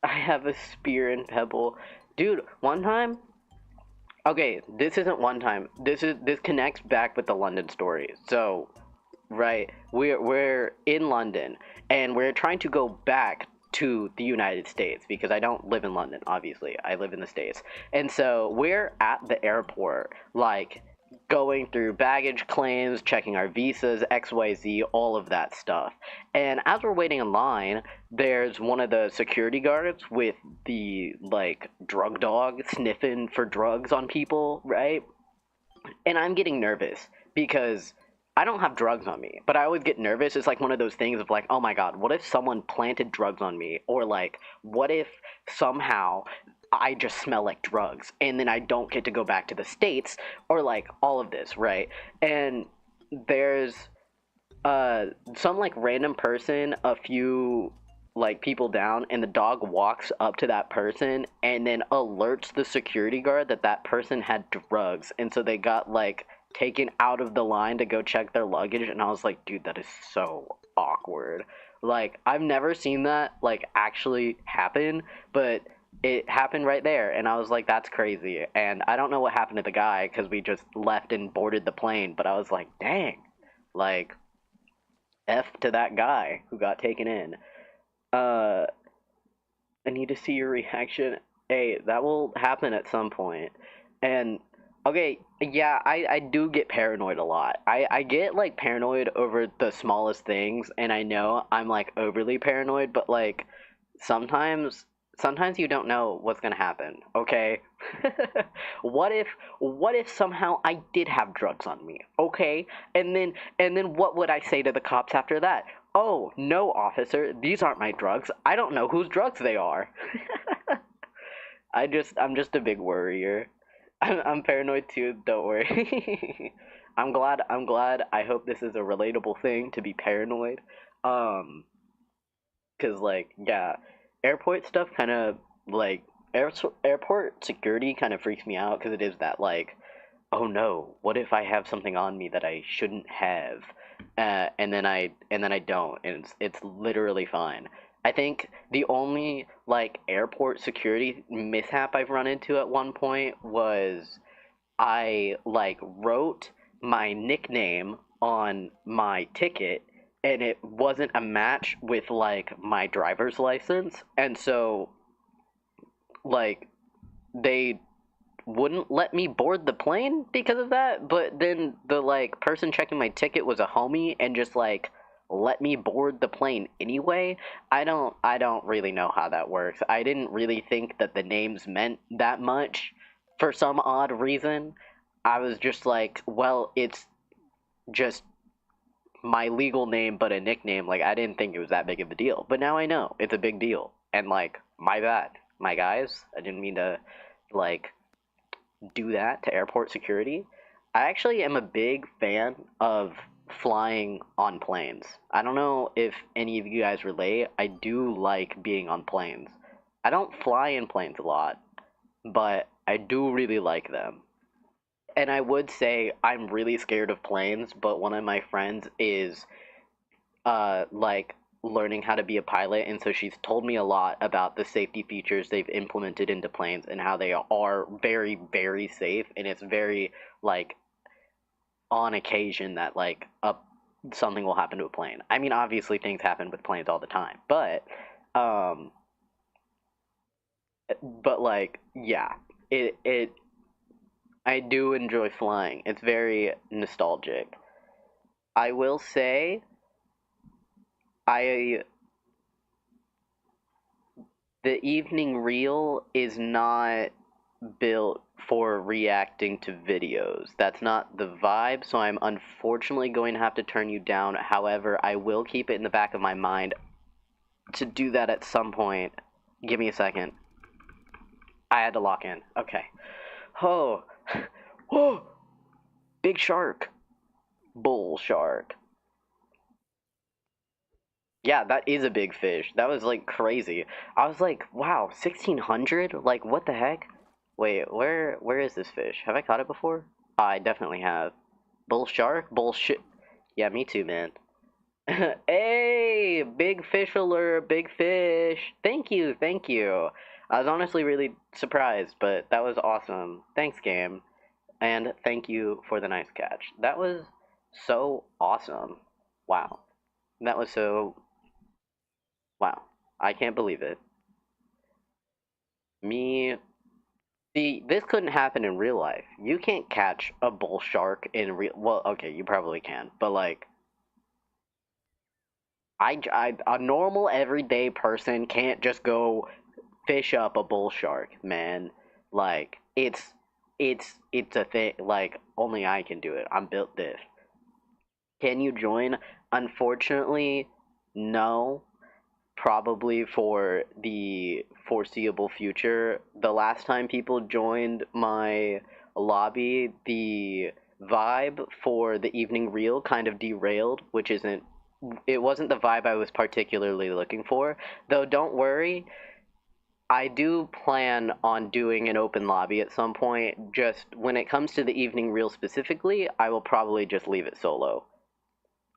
I have a spear and pebble, dude. One time, okay, this isn't one time. This connects back with the London story. So right. We're in London, and we're trying to go back to the United States because I don't live in London, obviously. I live in the States. And so we're at the airport, like going through baggage claims, checking our visas, XYZ, all of that stuff. And as we're waiting in line, there's one of the security guards with the like drug dog sniffing for drugs on people, right? And I'm getting nervous because I don't have drugs on me, but I always get nervous. It's like one of those things of like, oh my god, what if someone planted drugs on me? Or like, what if somehow I just smell like drugs and then I don't get to go back to the States? Or like all of this, right? And there's some like random person a few like people down, and the dog walks up to that person and then alerts the security guard that that person had drugs, and so they got like taken out of the line to go check their luggage. And I was like, dude, that is so awkward. Like, I've never seen that like actually happen, but it happened right there, and I was like, that's crazy. And I don't know what happened to the guy because we just left and boarded the plane, but I was like, dang, like F to that guy who got taken in. Uh, I need to see your reaction. Hey, that will happen at some point. And okay, yeah, I do get paranoid a lot. I get like paranoid over the smallest things, and I know I'm like overly paranoid, but like sometimes sometimes you don't know what's gonna happen, okay? what if what if somehow I did have drugs on me, okay? And then what would I say to the cops after that? Oh, no, officer, these aren't my drugs. I don't know whose drugs they are. I'm just a big worrier. I'm paranoid too, don't worry. I'm glad. I hope this is a relatable thing to be paranoid. Um, cause like yeah, airport stuff kind of like air, airport security kind of freaks me out because it is that like, oh no, what if I have something on me that I shouldn't have, and then I don't, and it's literally fine. I think the only like airport security mishap I've run into at one point was I like wrote my nickname on my ticket and it wasn't a match with like my driver's license, and so like they wouldn't let me board the plane because of that. But then the like person checking my ticket was a homie and just like let me board the plane anyway. I don't really know how that works. I didn't really think that the names meant that much for some odd reason. I was just like, well, it's just my legal name but a nickname. Like I didn't think it was that big of a deal. But now I know it's a big deal. And like my bad. My guys, I didn't mean to like do that to airport security. I actually am a big fan of flying on planes. I don't know if any of you guys relate. I do like being on planes. I don't fly in planes a lot, but I do really like them. And I would say I'm really scared of planes, but one of my friends is like learning how to be a pilot, and so she's told me a lot about the safety features they've implemented into planes and how they are very very safe, and it's very like on occasion that like a something will happen to a plane. I mean, obviously things happen with planes all the time, um but like yeah, it I do enjoy flying. It's very nostalgic. I will say I the evening reel is not built for reacting to videos. That's not the vibe, so I'm unfortunately going to have to turn you down. However, I will keep it in the back of my mind to do that at some point. Give me a second. I had to lock in. Okay. Oh. Whoa! Big shark. Bull shark. Yeah, that is a big fish. That was like crazy. I was like, wow, 1600? Like what the heck? Wait, where is this fish? Have I caught it before? I definitely have. Bull shark? Bullshit. Yeah, me too, man. Hey, big fish alert, big fish. Thank you, thank you. I was honestly really surprised, but that was awesome. Thanks, game. And thank you for the nice catch. That was so awesome. Wow. That was so wow. I can't believe it. Me. See, this couldn't happen in real life. You can't catch a bull shark in real. Well, okay, you probably can, but like, a normal everyday person can't just go fish up a bull shark, man. Like, it's a thing. Like, only I can do it. I'm built this. Can you join? Unfortunately, no. Probably for the foreseeable future. The last time people joined my lobby, the vibe for the evening reel kind of derailed, which isn't it wasn't the vibe I was particularly looking for. Though don't worry, I do plan on doing an open lobby at some point. Just when it comes to the evening reel specifically, I will probably just leave it solo.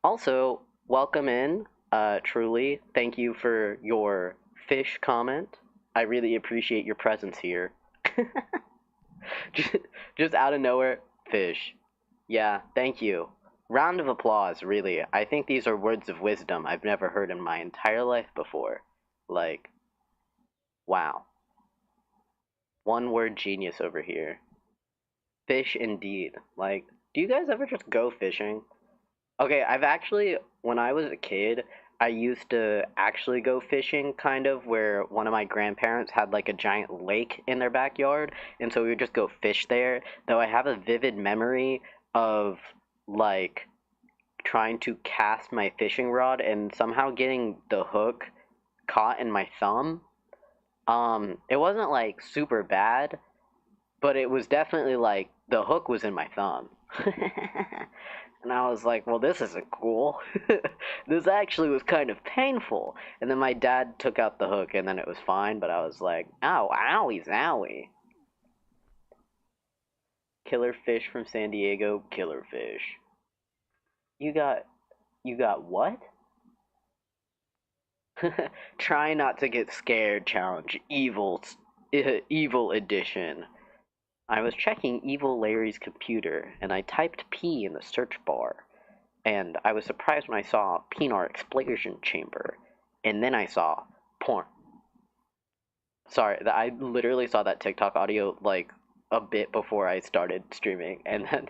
Also, welcome in, truly. Thank you for your fish comment. I really appreciate your presence here. just, just out of nowhere, fish. Yeah, thank you. Round of applause, really. I think these are words of wisdom I've never heard in my entire life before. Like, wow. One word genius over here. Fish indeed. Like, do you guys ever just go fishing? Okay, I've actually, when I was a kid, I used to actually go fishing, kind of, where one of my grandparents had like a giant lake in their backyard, and so we would just go fish there. Though I have a vivid memory of like trying to cast my fishing rod and somehow getting the hook caught in my thumb. It wasn't like super bad, but it was definitely like the hook was in my thumb. And I was like, well, this isn't cool. This actually was kind of painful. And then my dad took out the hook and then it was fine, but I was like, ow, owie, zowie. Killer fish from San Diego, killer fish. You got, you got what? Try not to get scared challenge, evil edition. I was checking Evil Larry's computer, and I typed P in the search bar, and I was surprised when I saw Pinar Explosion Chamber, and then I saw porn. Sorry, I literally saw that TikTok audio, like, a bit before I started streaming, and then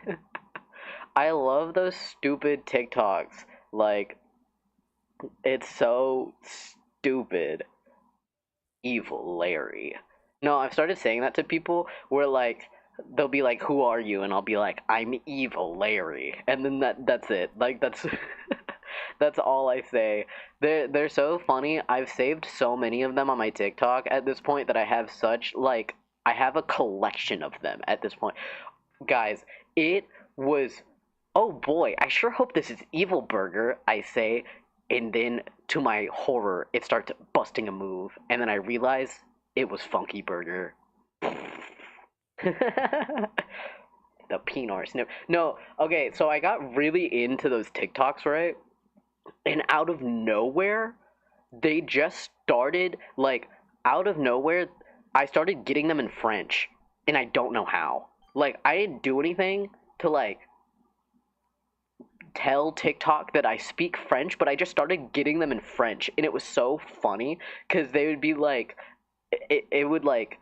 I love those stupid TikToks. Like, it's so stupid. Evil Larry. No, I've started saying that to people where like they'll be like, "Who are you?" and I'll be like, "I'm Evil Larry," and then that's it. Like that's that's all I say. They're so funny. I've saved so many of them on my TikTok at this point that I have such like I have a collection of them at this point. Guys, it was oh boy, I sure hope this is Evil Burger, I say, and then to my horror, it starts busting a move, and then I realize it was Funky Burger. The Pinar snip. No, okay, so I got really into those TikToks, right? And out of nowhere, they just started, like, out of nowhere, I started getting them in French, and I don't know how. Like, I didn't do anything to, like, tell TikTok that I speak French, but I just started getting them in French, and it was so funny because they would be like, it would like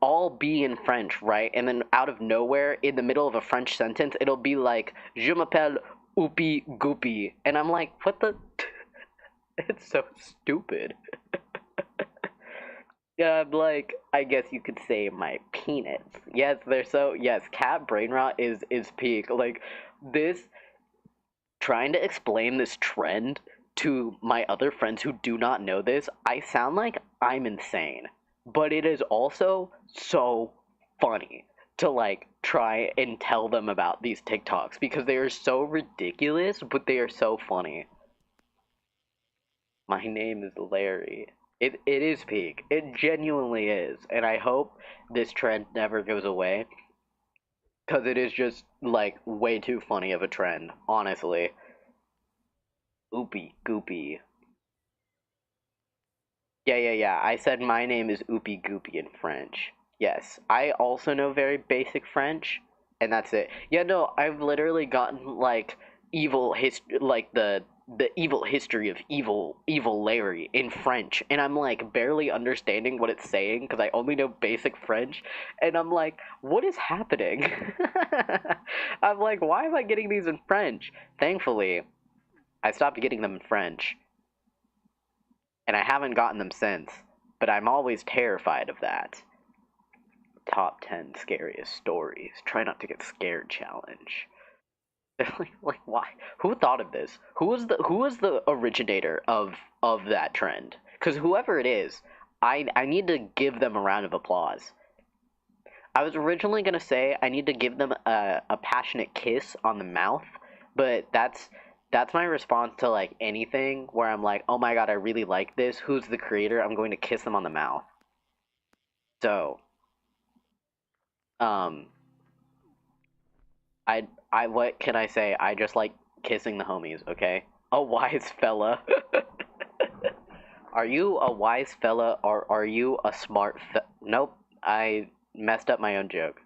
all be in French, right? And then out of nowhere, in the middle of a French sentence, it'll be like, "Je m'appelle Oopie Goopy," and I'm like, what the? It's so stupid. Yeah, I'm like, I guess you could say my penis. Yes, they're so yes. Cat brain rot is peak. Like this trying to explain this trend to my other friends who do not know this, I sound like I'm insane. But it is also so funny to like try and tell them about these TikToks because they are so ridiculous, but they are so funny. My name is Larry. It is peak. It genuinely is. And I hope this trend never goes away because it is just like way too funny of a trend, honestly. Oopie goopy. Yeah. I said my name is Oopie Goopy in French. Yes. I also know very basic French, and that's it. Yeah, no, I've literally gotten like like the evil history of evil Larry in French, and I'm like barely understanding what it's saying because I only know basic French, and I'm like, what is happening? I'm like, why am I getting these in French? Thankfully, I stopped getting them in French and I haven't gotten them since, but I'm always terrified of that. Top 10 scariest stories. Try not to get scared challenge. Like why? Who thought of this? Who was the originator of that trend? Because whoever it is, I need to give them a round of applause. I was originally gonna say I need to give them a passionate kiss on the mouth, but that's my response to like anything where I'm like, oh my god, I really like this. Who's the creator? I'm going to kiss them on the mouth. So, um, I what can I say? I just like kissing the homies. Okay, a wise fella. Are you a wise fella or are you a smart? Nope, I messed up my own joke.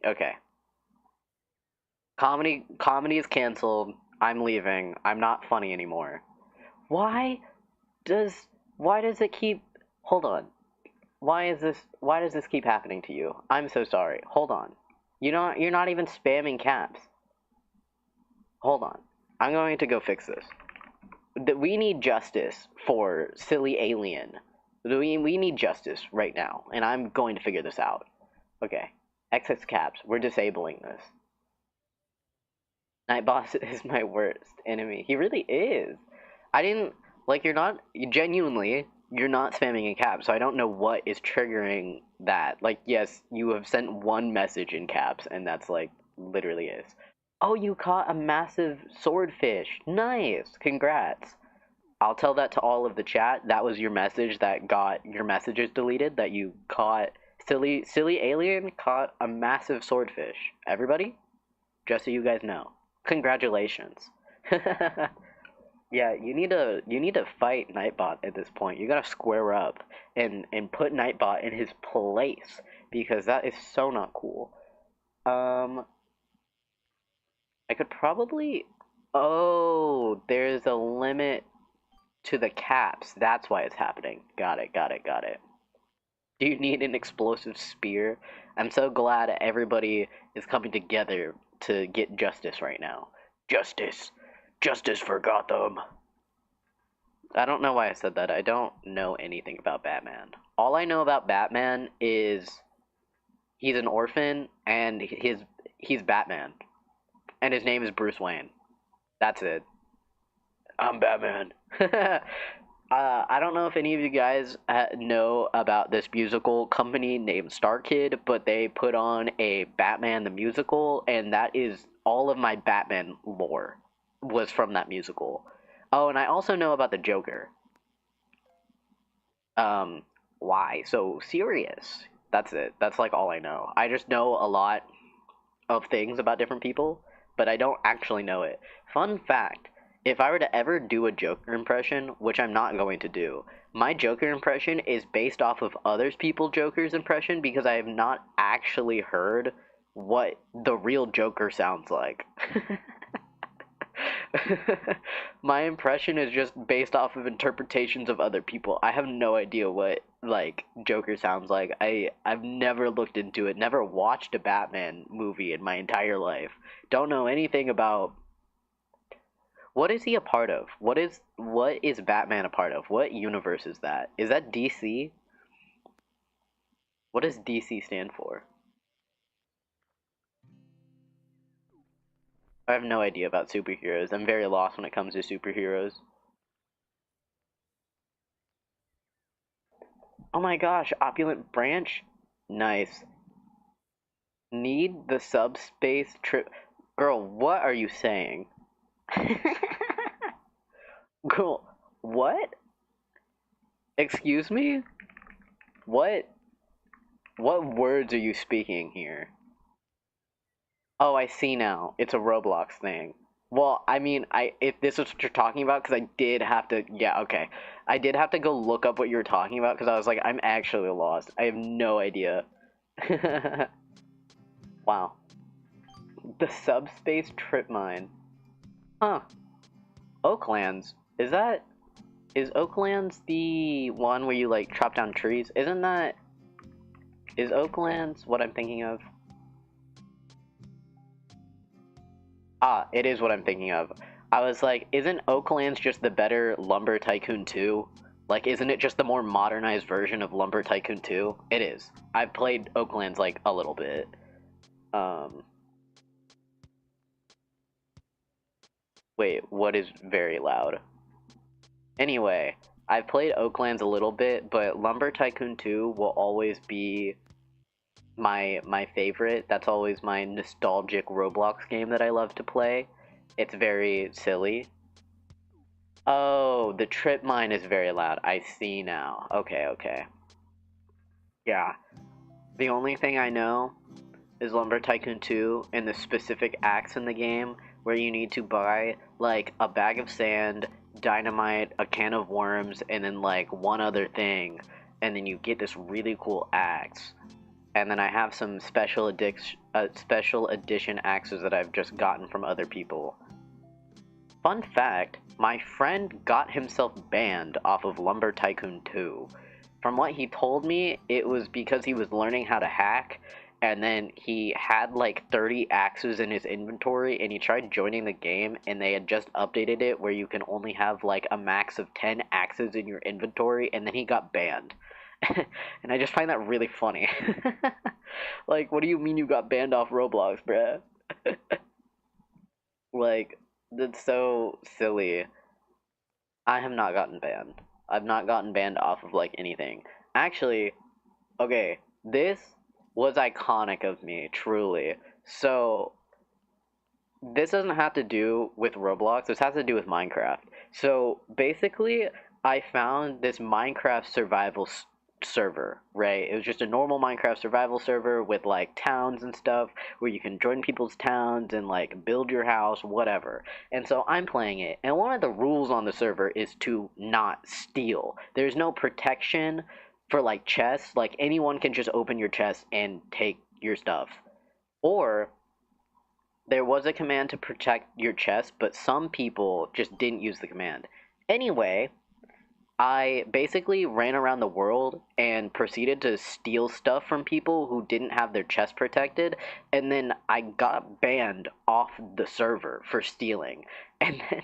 Okay. Comedy is canceled. I'm leaving. I'm not funny anymore. Why does why does it keep hold on. Why does this keep happening to you? I'm so sorry. Hold on. You're not even spamming caps. Hold on. I'm going to go fix this. we need justice for silly alien. We need justice right now, and I'm going to figure this out. Okay. XX caps. We're disabling this. Night boss is my worst enemy. He really is. I didn't like. You're not genuinely. You're not spamming in caps, so I don't know what is triggering that. Like, yes, you have sent one message in caps, and that's like literally is. Oh, you caught a massive swordfish. Nice. Congrats. I'll tell that to all of the chat. That was your message that got your messages deleted. That you caught silly alien caught a massive swordfish. Everybody, just so you guys know, congratulations. Yeah, you need to fight Nightbot at this point. You gotta square up and put Nightbot in his place because that is so not cool. Um, I could probably. Oh, there's a limit to the caps. That's why it's happening. Got it, got it, got it. Do you need an explosive spear? I'm so glad everybody is coming together to get justice right now. Justice. Justice for Gotham. I don't know why I said that. I don't know anything about Batman. All I know about Batman is he's an orphan and he's Batman. And his name is Bruce Wayne. That's it. I'm Batman. I don't know if any of you guys know about this musical company named Star Kid, but they put on a Batman the musical, and that is all of my Batman lore was from that musical. Oh, and I also know about the Joker. Um, why so serious? That's it. That's like all I know. I just know a lot of things about different people, but I don't actually know it. Fun fact, if I were to ever do a Joker impression, which I'm not going to do, my Joker impression is based off of other people's Joker's impression because I have not actually heard what the real Joker sounds like. My impression is just based off of interpretations of other people. I have no idea what like Joker sounds like. I've never looked into it, never watched a Batman movie in my entire life. Don't know anything about what is he a part of? What is Batman a part of? What universe is that? Is that DC? What does DC stand for? I have no idea about superheroes. I'm very lost when it comes to superheroes. Oh my gosh, opulent branch? Nice. Need the subspace trip. Girl, what are you saying? Girl, what? Excuse me? What? What words are you speaking here? Oh, I see now. It's a Roblox thing. Well, I mean, if this is what you're talking about, because I did have to. Yeah, okay. I did have to go look up what you were talking about because I was like, I'm actually lost. I have no idea. Wow. The subspace trip mine. Huh. Oaklands. Is Oaklands the one where you like chop down trees? Is Oaklands what I'm thinking of? Ah, it is what I'm thinking of. I was like, isn't Oaklands just the better Lumber Tycoon 2? Like, isn't it just the more modernized version of Lumber Tycoon 2? It is. I've played Oaklands like a little bit. Um, Wait, what is very loud? Anyway, I've played Oaklands a little bit, but Lumber Tycoon 2 will always be my favorite. That's always my nostalgic Roblox game that I love to play. It's very silly. Oh, the trip mine is very loud. I see now. Okay, okay. Yeah. The only thing I know is Lumber Tycoon 2 and the specific acts in the game where you need to buy like a bag of sand, dynamite, a can of worms, and then like one other thing, and then you get this really cool axe. And then I have some special edition axes that I've just gotten from other people. Fun fact, my friend got himself banned off of Lumber Tycoon 2. From what he told me, it was because he was learning how to hack, and then he had like 30 axes in his inventory, and he tried joining the game, and they had just updated it where you can only have like a max of 10 axes in your inventory, and then he got banned. And I just find that really funny. Like, what do you mean you got banned off Roblox, bruh? Like, that's so silly. I have not gotten banned. I've not gotten banned off of like anything. Actually, okay, this was iconic of me, truly. So, this doesn't have to do with Roblox, this has to do with Minecraft. So, basically, I found this Minecraft survival server, right? It was just a normal Minecraft survival server with like towns and stuff where you can join people's towns and like build your house, whatever. And so I'm playing it, and one of the rules on the server is to not steal. There's no protection for like chests, like anyone can just open your chest and take your stuff. Or there was a command to protect your chest, but some people just didn't use the command. Anyway, I basically ran around the world and proceeded to steal stuff from people who didn't have their chest protected, and then I got banned off the server for stealing. And then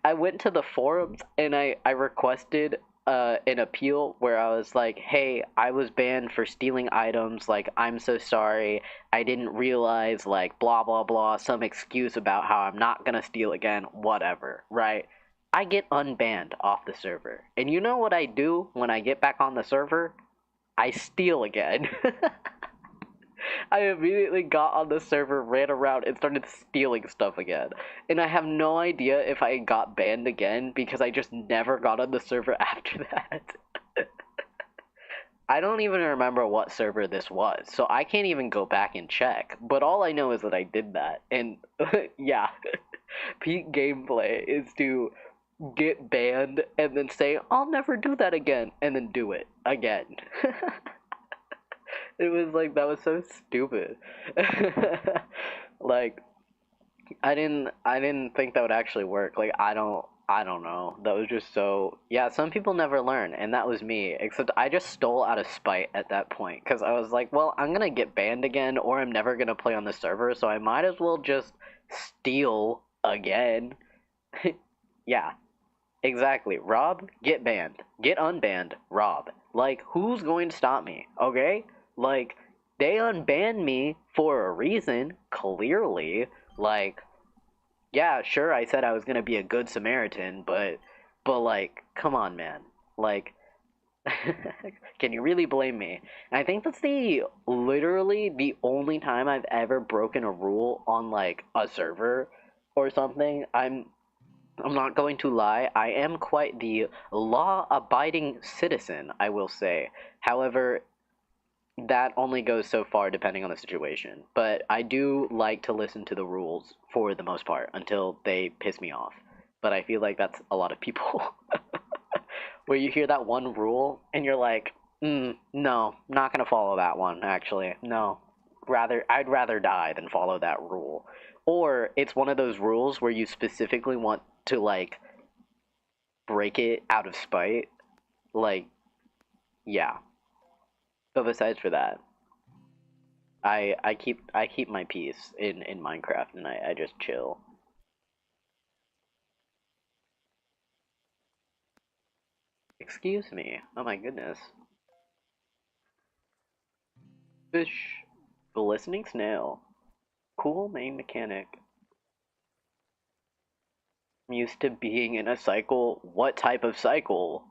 I went to the forums and I requested an appeal where I was like, hey, I was banned for stealing items, like, I'm so sorry, I didn't realize, like, blah blah blah, some excuse about how I'm not gonna steal again, whatever, right? I get unbanned off the server. And you know what I do when I get back on the server? I steal again. I immediately got on the server, ran around, and started stealing stuff again. And I have no idea if I got banned again because I just never got on the server after that. I don't even remember what server this was, so I can't even go back and check. But all I know is that I did that. And yeah, peak gameplay is to get banned and then say, I'll never do that again, and then do it again. It was like, that was so stupid. Like, I didn't think that would actually work. Like, I don't know. That was just so, yeah, some people never learn, and that was me. Except I just stole out of spite at that point because I was like, well, I'm gonna get banned again, or I'm never gonna play on the server, so I might as well just steal again. Yeah, exactly. Rob, get banned. Get unbanned, Rob. Like, who's going to stop me? Okay? Like, they unbanned me for a reason, clearly. Like, yeah, sure, I said I was gonna be a good Samaritan, but like, come on, man. Like, can you really blame me? And I think that's literally the only time I've ever broken a rule on like a server or something. I'm not going to lie, I am quite the law-abiding citizen, I will say. However, that only goes so far depending on the situation. But I do like to listen to the rules for the most part until they piss me off. But I feel like that's a lot of people. Where you hear that one rule and you're like, no, not gonna follow that one, actually. No. I'd rather die than follow that rule. Or it's one of those rules where you specifically want to like break it out of spite. Like, yeah. But besides for that, I keep my peace in Minecraft, and I just chill. Excuse me. Oh my goodness. Fish. The listening snail. Cool main mechanic. I'm used to being in a cycle. What type of cycle?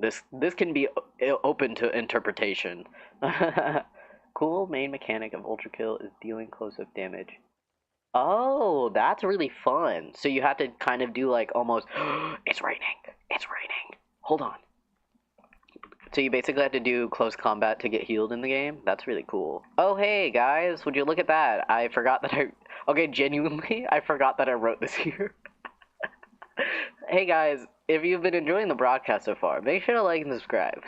This can be open to interpretation. Cool main mechanic of Ultra Kill is dealing close-up damage. Oh, that's really fun. So you have to kind of do like almost, it's raining, it's raining. Hold on. So you basically have to do close combat to get healed in the game? That's really cool. Oh, hey guys, would you look at that? I forgot that okay, genuinely, I forgot that I wrote this here. Hey guys, if you've been enjoying the broadcast so far, make sure to like and subscribe.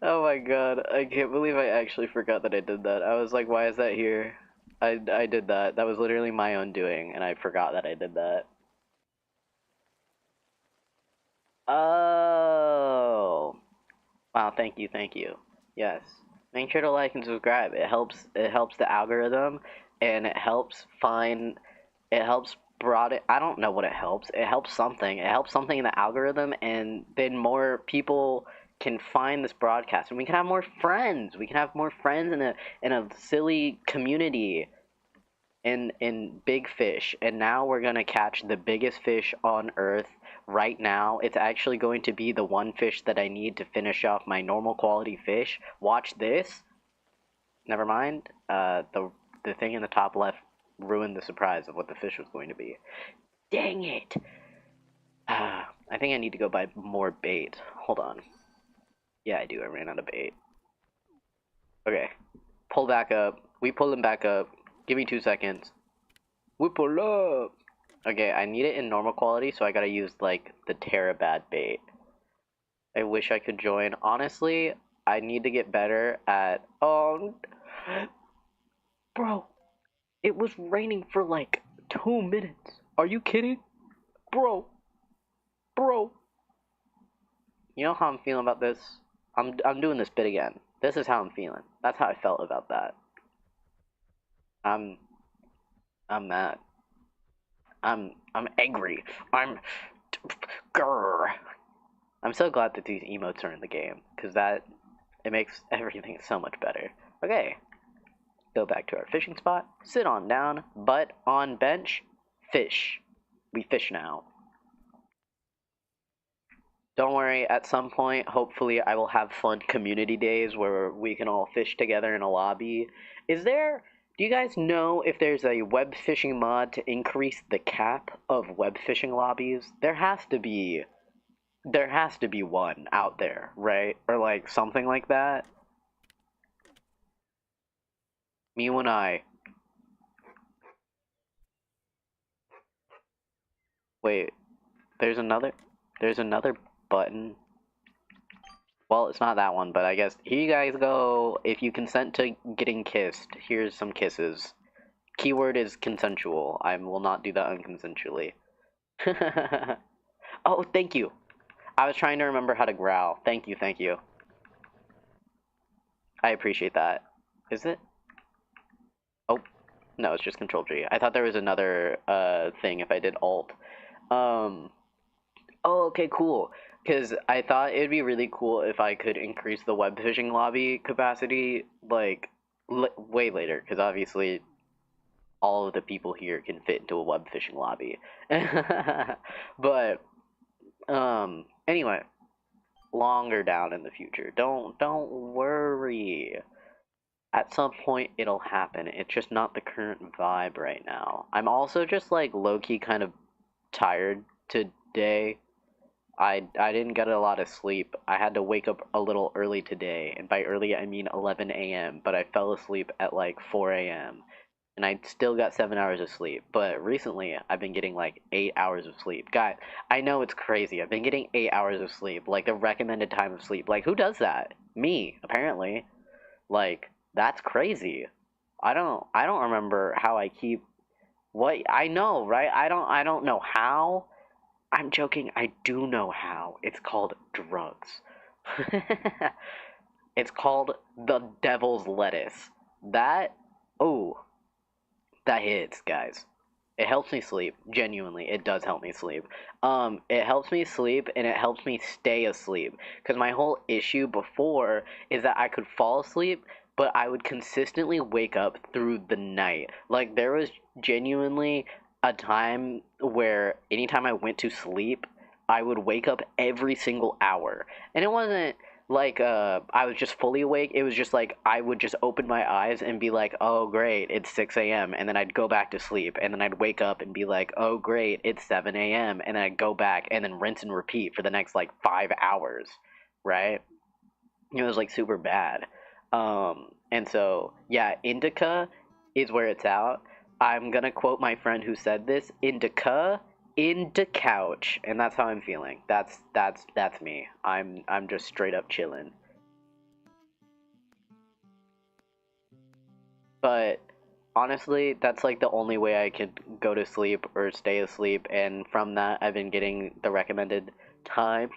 Oh my god, I can't believe I actually forgot that I did that. I was like, why is that here? I did that. That was literally my own doing, and I forgot that I did that. Oh. Wow, thank you, thank you. Yes. Make sure to like and subscribe. It helps the algorithm, and it helps broaden. I don't know what it helps. It helps something. It helps something in the algorithm, and then more people can find this broadcast, and we can have more friends. We can have more friends in a silly community in big fish. And now we're gonna catch the biggest fish on Earth right now. It's actually going to be the one fish that I need to finish off my normal quality fish. Watch this. Never mind. The thing in the top left ruined the surprise of what the fish was going to be. Dang it! I think I need to go buy more bait. Hold on. Yeah, I do. I ran out of bait. Okay. Pull back up. We pull him back up. Give me 2 seconds. We pull up! Okay, I need it in normal quality, so I gotta use, like, the Terabad bait. I wish I could join. Honestly, I need to get better at... Oh... Bro, it was raining for, like, 2 minutes. Are you kidding? Bro. Bro. You know how I'm feeling about this? I'm doing this bit again. This is how I'm feeling. That's how I felt about that. I'm I'm mad. I'm angry. Grr. I'm so glad that these emotes are in the game, because it makes everything so much better. Okay. Go back to our fishing spot. Sit on down. Butt on bench. Fish. We fish now. Don't worry, at some point, hopefully, I will have fun community days where we can all fish together in a lobby. Do you guys know if there's a web fishing mod to increase the cap of web fishing lobbies? There has to be one out there, right? Or like something like that. You and I. Wait, there's another button. Well, it's not that one, but I guess here you guys go. If you consent to getting kissed, here's some kisses. Keyword is consensual. I will not do that unconsensually. Oh, thank you. I was trying to remember how to growl. Thank you, thank you. I appreciate that. Is it? Oh, no, it's just Control G. I thought there was another thing if I did Alt. Um, oh, okay, cool. Because I thought it'd be really cool if I could increase the web fishing lobby capacity, like, way later. Because obviously, all of the people here can fit into a web fishing lobby. But anyway, longer down in the future. Don't worry. At some point it'll happen. It's just not the current vibe right now. I'm also just like low key kind of tired today. I didn't get a lot of sleep. I had to wake up a little early today, and by early I mean 11 a.m., but I fell asleep at like 4 a.m. and I still got 7 hours of sleep. But recently, I've been getting like 8 hours of sleep. Guys, I know it's crazy. I've been getting 8 hours of sleep, like the recommended time of sleep. Like, who does that? Me, apparently. Like, that's crazy. I don't remember how I keep what I know, right? I don't know how. I'm joking. I do know how. It's called drugs. It's called the devil's lettuce. That oh, that hits, guys. It helps me sleep. Genuinely, it does help me sleep. It helps me sleep and it helps me stay asleep. Because my whole issue before is that I could fall asleep, but I would consistently wake up through the night. Like, there was genuinely a time where anytime I went to sleep, I would wake up every single hour. And it wasn't like I was just fully awake. It was just like I would just open my eyes and be like, oh great, it's 6 a.m. and then I'd go back to sleep, and then I'd wake up and be like, oh great, it's 7 a.m. and then I'd go back and then rinse and repeat for the next like 5 hours, right? It was like super bad. And so yeah, indica is where it's out. I'm gonna quote my friend who said this: indica into couch, and that's how I'm feeling. That's me. I'm just straight up chilling. But honestly, that's like the only way I could go to sleep or stay asleep, and from that, I've been getting the recommended time.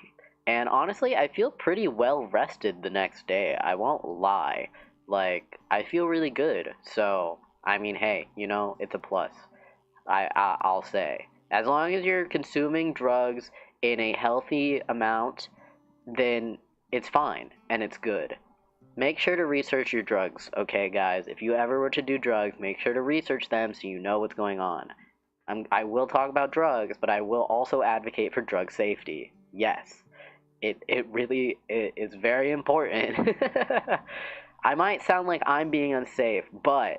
And honestly, I feel pretty well rested the next day. I won't lie. Like, I feel really good. So, I mean, hey, you know, it's a plus. I'll say. As long as you're consuming drugs in a healthy amount, then it's fine and it's good. Make sure to research your drugs, okay, guys? If you ever were to do drugs, make sure to research them so you know what's going on. I will talk about drugs, but I will also advocate for drug safety. Yes, it really is very important. I might sound like I'm being unsafe, but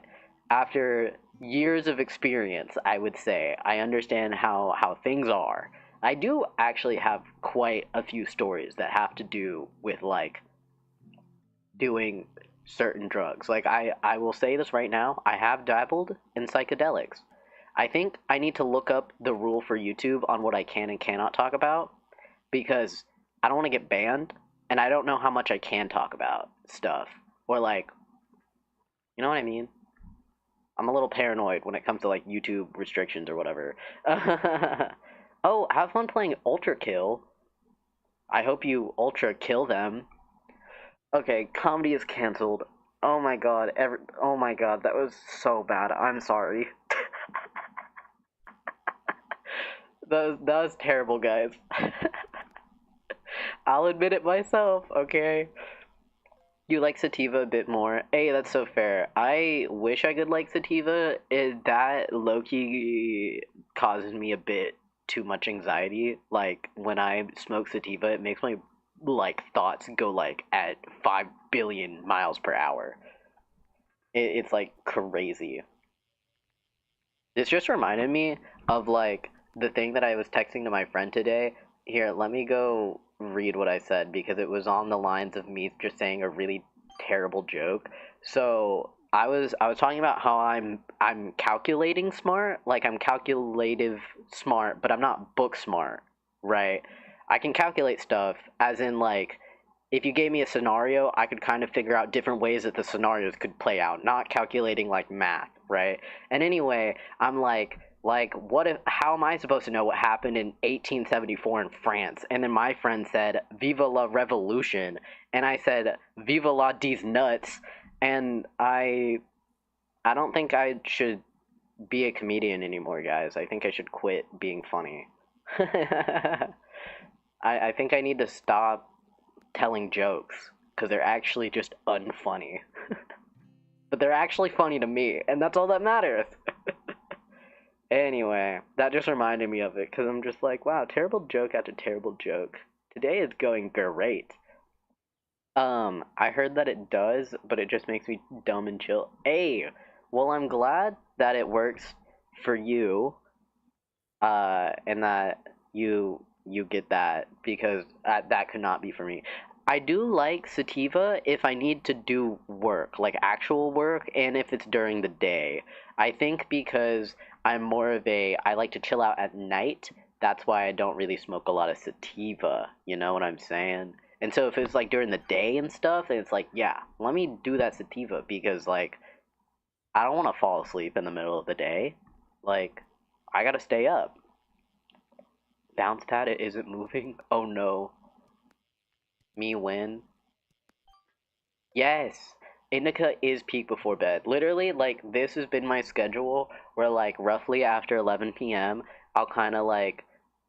after years of experience, I would say I understand how things are. I do actually have quite a few stories that have to do with like doing certain drugs. Like I will say this right now, I have dabbled in psychedelics. I think I need to look up the rule for YouTube on what I can and cannot talk about because I don't want to get banned and I don't know how much I can talk about stuff or like, you know what I mean? I'm a little paranoid when it comes to like YouTube restrictions or whatever. Oh, have fun playing Ultra Kill. I hope you Ultra Kill them. Okay, comedy is canceled. Oh my god, oh my god, that was so bad. I'm sorry. That was terrible, guys. I'll admit it myself, okay? You like sativa a bit more. Hey, that's so fair. I wish I could like sativa. That low-key causes me a bit too much anxiety. Like, when I smoke sativa, it makes my, like, thoughts go, like, at 5 billion miles per hour. It's, like, crazy. This just reminded me of, like, the thing that I was texting to my friend today. Here, let me go read what I said because it was on the lines of me just saying a really terrible joke. So I was talking about how I'm calculating smart, like I'm calculative smart, but I'm not book smart, right? I can calculate stuff as in like if you gave me a scenario, I could kind of figure out different ways that the scenarios could play out, not calculating like math, right? And anyway, I'm like what if how am I supposed to know what happened in 1874 in France? And then my friend said viva la revolution and I said viva la these nuts and I don't think I should be a comedian anymore, guys. I think I should quit being funny. I think I need to stop telling jokes because they're actually just unfunny. But they're actually funny to me, and that's all that matters. Anyway, that just reminded me of it because I'm just like, wow, terrible joke after terrible joke. Today is going great. I heard that it does, but it just makes me dumb and chill. Hey, well, I'm glad that it works for you, and that you get that because that could not be for me. I do like sativa if I need to do work, like actual work, and if it's during the day. I think because I'm more of a I like to chill out at night. That's why I don't really smoke a lot of sativa. You know what I'm saying? And so if it's like during the day and stuff, then it's like, yeah, let me do that sativa because like I don't want to fall asleep in the middle of the day. Like I gotta stay up. Bounce pad, it isn't moving. Oh no. Me win. Yes. Indica is peak before bed. Literally, like, this has been my schedule where, like, roughly after 11 p.m., I'll kind of, like,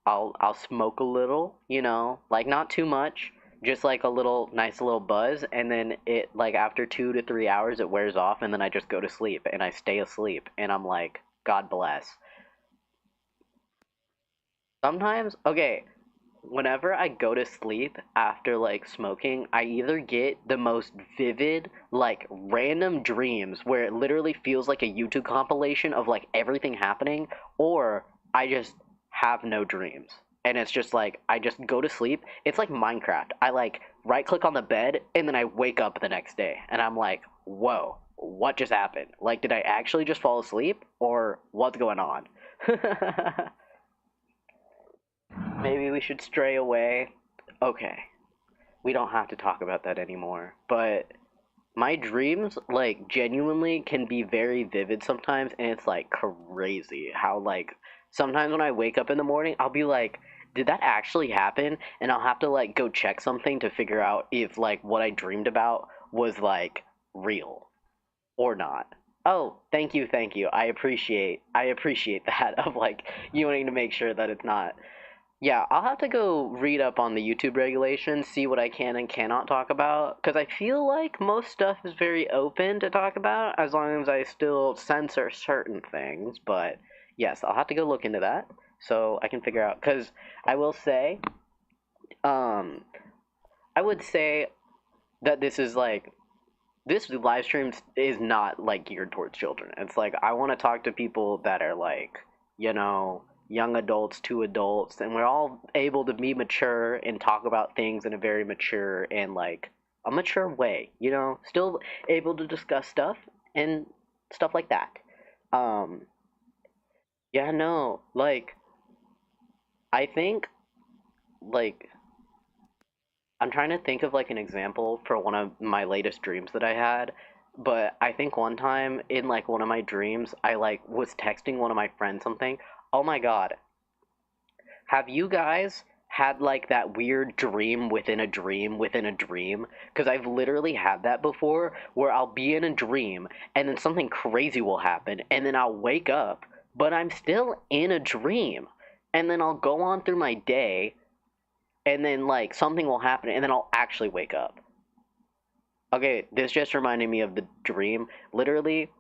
I'll smoke a little, you know? Like, not too much, just, like, a little, nice little buzz, and then it, like, after 2 to 3 hours, it wears off, and then I just go to sleep, and I stay asleep, and I'm like, God bless. Sometimes, okay, whenever I go to sleep after like smoking, I either get the most vivid, like random dreams where it literally feels like a YouTube compilation of like everything happening, or I just have no dreams. And it's just like I just go to sleep. It's like Minecraft. I like right click on the bed and then I wake up the next day and I'm like, whoa, what just happened? Like, did I actually just fall asleep or what's going on? Maybe we should stray away. Okay, we don't have to talk about that anymore. But my dreams, like, genuinely can be very vivid sometimes, and it's like crazy how, like, sometimes when I wake up in the morning, I'll be like, did that actually happen? And I'll have to, like, go check something to figure out if, like, what I dreamed about was, like, real or not. Oh, thank you, thank you. I appreciate that of like you wanting to make sure that it's not. Yeah, I'll have to go read up on the YouTube regulations, see what I can and cannot talk about, because I feel like most stuff is very open to talk about as long as I still censor certain things. But yes, I'll have to go look into that so I can figure out. Because I will say, um, I would say that this live stream is not like geared towards children. It's like I want to talk to people that are like, young adults to adults, and we're all able to be mature and talk about things in a very mature and like a mature way, still able to discuss stuff and stuff like that. Um, yeah, no, like I think like I'm trying to think of like an example for one of my latest dreams that I had, but I think one time in like one of my dreams I like was texting one of my friends something. Oh my god. Have you guys had like that weird dream within a dream within a dream? Cuz I've literally had that before where I'll be in a dream and then something crazy will happen and then I'll wake up, but I'm still in a dream. And then I'll go on through my day and then like something will happen and then I'll actually wake up. Okay, this just reminded me of the dream. Literally,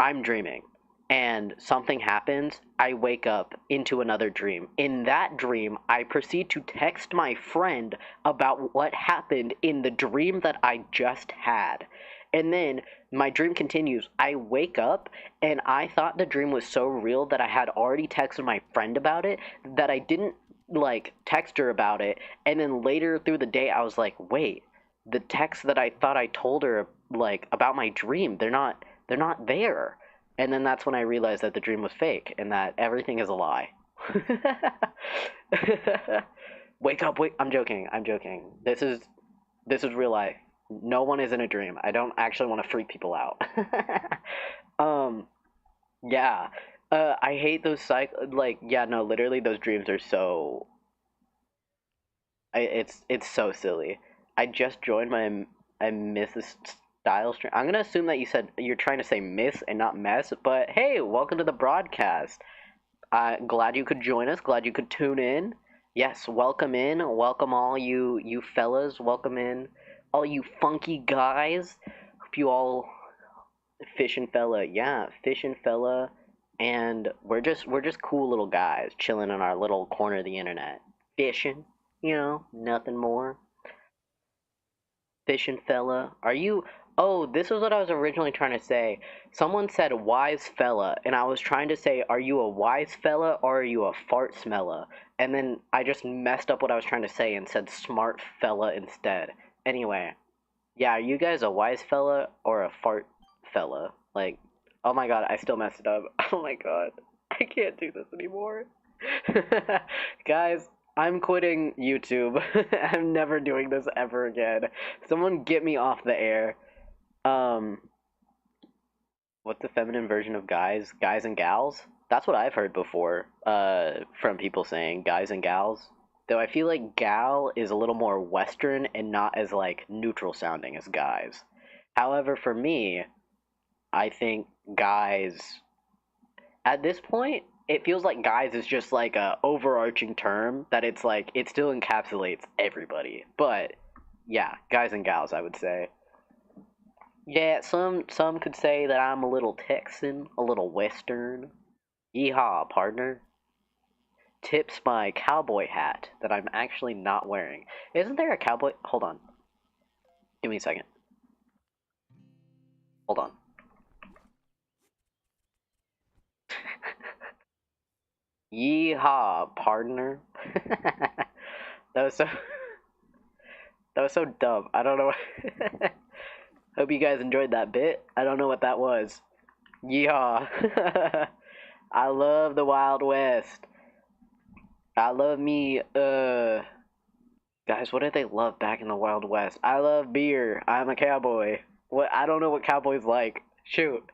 I'm dreaming and something happens. I wake up into another dream. In that dream, I proceed to text my friend about what happened in the dream that I just had. And then my dream continues. I wake up and I thought the dream was so real that I had already texted my friend about it that I didn't like text her about it. And then later through the day, I was like, wait, the text that I thought I told her like about my dream, they're not there. And then that's when I realized that the dream was fake and that everything is a lie. Wake up, wait. I'm joking. I'm joking. This is real life. No one is in a dream. I don't actually want to freak people out. um yeah. I hate those like yeah, no, literally those dreams are so it's so silly. I just joined my I miss this style stream. I'm gonna assume that you said you're trying to say miss and not mess, but hey, welcome to the broadcast. Glad you could join us. Glad you could tune in. Yes, welcome in. Welcome all you fellas. Welcome in all you funky guys. Hope you all fishing fella. Yeah, fishing fella. And we're just cool little guys chilling in our little corner of the internet. Fishing, nothing more. Fishing fella. Are you Oh, this is what I was originally trying to say. Someone said wise fella, and I was trying to say, are you a wise fella or are you a fart smella? And then I just messed up what I was trying to say and said smart fella instead. Anyway, yeah, are you guys a wise fella or a fart fella? Like, oh my god, I still messed it up. Oh my god. I can't do this anymore. Guys, I'm quitting YouTube. I'm never doing this ever again. Someone get me off the air. Um, what's the feminine version of guys? Guys and gals? That's what I've heard before, from people saying guys and gals. Though I feel like gal is a little more Western and not as like neutral sounding as guys. However, for me, I think guys at this point, it feels like guys is just like a overarching term that it's like it still encapsulates everybody. But yeah, guys and gals, I would say. Yeah, some could say that I'm a little Texan, a little Western. Yeehaw, partner. Tips my cowboy hat that I'm actually not wearing. Isn't there a cowboy? Hold on. Give me a second. Hold on. Yeehaw, partner. that was so that was so dumb. I don't know. Hope you guys enjoyed that bit. I don't know what that was. Yeehaw. I love the Wild West. I love me, guys, what did they love back in the Wild West? I love beer. I'm a cowboy. What? I don't know what cowboys like. Shoot.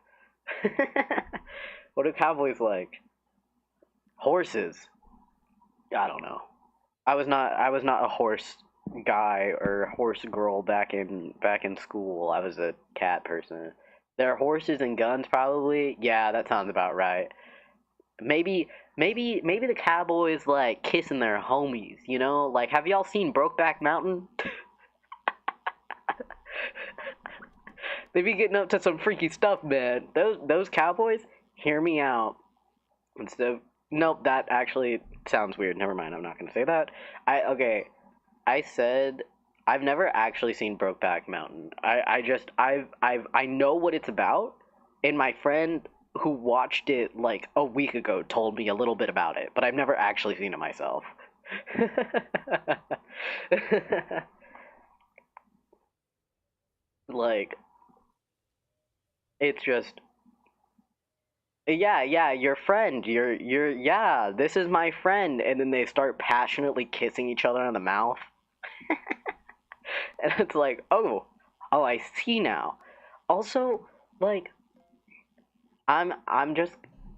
What do cowboys like? Horses. I don't know. I was not a horse. guy or horse girl back in school. I was a cat person. There are horses and guns, probably. Yeah, that sounds about right. Maybe, maybe the cowboys like kissing their homies. You know, like have y'all seen Brokeback Mountain? They be getting up to some freaky stuff, man. Those cowboys. Hear me out. Instead of nope, that actually sounds weird. Never mind. I'm not gonna say that. Okay. I said I've never actually seen Brokeback Mountain. I know what it's about, and my friend who watched it like a week ago told me a little bit about it, but I've never actually seen it myself. Like it's just yeah, your friend, yeah, this is my friend, and then they start passionately kissing each other on the mouth, and it's like, oh, I see now. Also, like, I'm just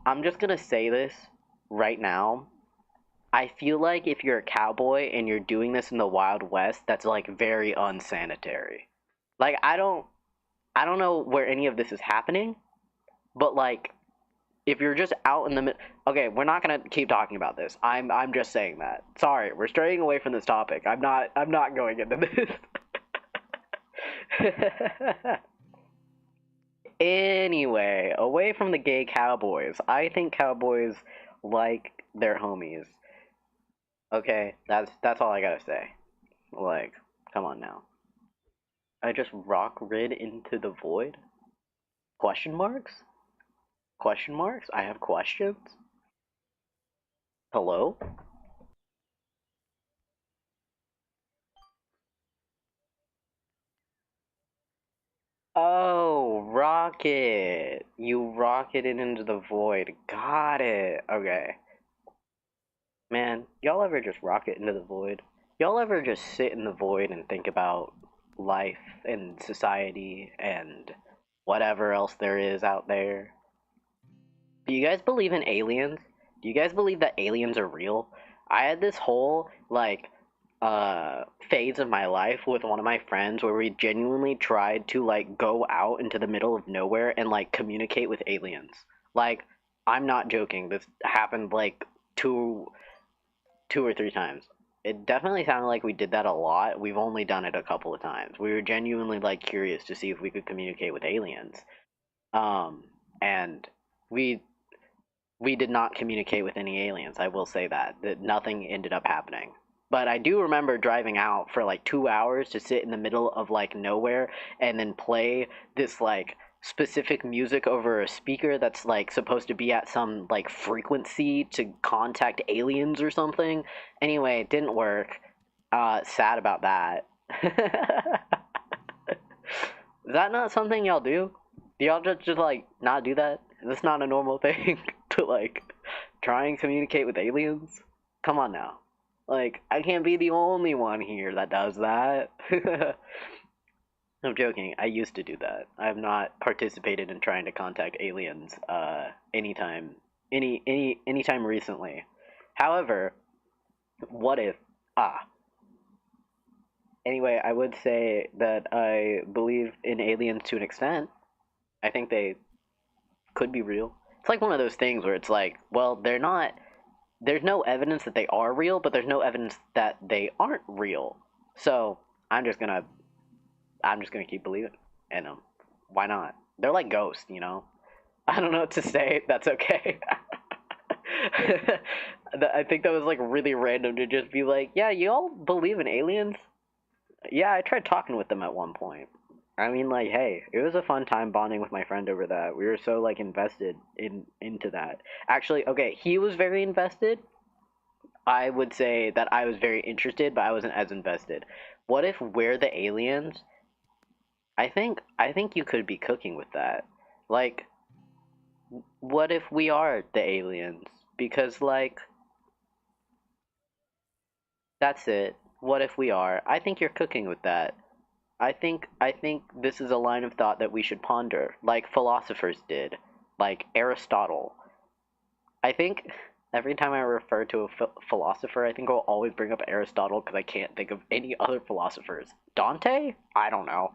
I'm just gonna say this right now. I feel like if you're a cowboy and you're doing this in the Wild West, that's like very unsanitary. Like I don't know where any of this is happening, but like if you're just out in the mid, okay, we're not gonna keep talking about this. I'm just saying that. Sorry, we're straying away from this topic. I'm not going into this. Anyway, away from the gay cowboys. I think cowboys like their homies. Okay, that's all I gotta say. Like, come on now. I just rock rid into the void? Question marks? Question marks? I have questions? Hello? Oh, rocket. You rocketed into the void. Got it. Okay. Man, y'all ever just rocket into the void? Y'all ever just sit in the void and think about life and society and whatever else there is out there? Do you guys believe in aliens? Do you guys believe that aliens are real? I had this whole phase of my life with one of my friends where we genuinely tried to like go out into the middle of nowhere and like communicate with aliens. Like I'm not joking. This happened like two two or three times. It definitely sounded like we did that a lot. We've only done it a couple of times. We were genuinely like curious to see if we could communicate with aliens. Um, and we we did not communicate with any aliens. I will say that nothing ended up happening. But I do remember driving out for like 2 hours to sit in the middle of like nowhere and then play this like specific music over a speaker that's like supposed to be at some like frequency to contact aliens or something. Anyway, it didn't work. Sad about that. Is that not something y'all do? Do y'all just like not do that? Is this not a normal thing to like try and communicate with aliens? Come on now. Like I can't be the only one here that does that. I'm joking. I used to do that. I have not participated in trying to contact aliens anytime anytime recently. However, what if ah anyway, I would say that I believe in aliens to an extent. I think they could be real. It's like one of those things where it's like, well, they're not. There's no evidence that they are real, but there's no evidence that they aren't real. So I'm just gonna, I'm just gonna keep believing in them. Why not? They're like ghosts, you know. I don't know what to say. That's okay. I think that was like really random to just be like, yeah, you all believe in aliens? Yeah, I tried talking with them at one point. I mean, like, hey, it was a fun time bonding with my friend over that. We were so like invested into that. Actually, okay, he was very invested. I would say that I was very interested, but I wasn't as invested. What if we're the aliens? I think you could be cooking with that. Like, what if we are the aliens? Because like that's it. What if we are? I think you're cooking with that. I think this is a line of thought that we should ponder, like philosophers did, like Aristotle. I think Every time I refer to a philosopher, I think I'll always bring up Aristotle because I can't think of any other philosophers. Dante? I don't know.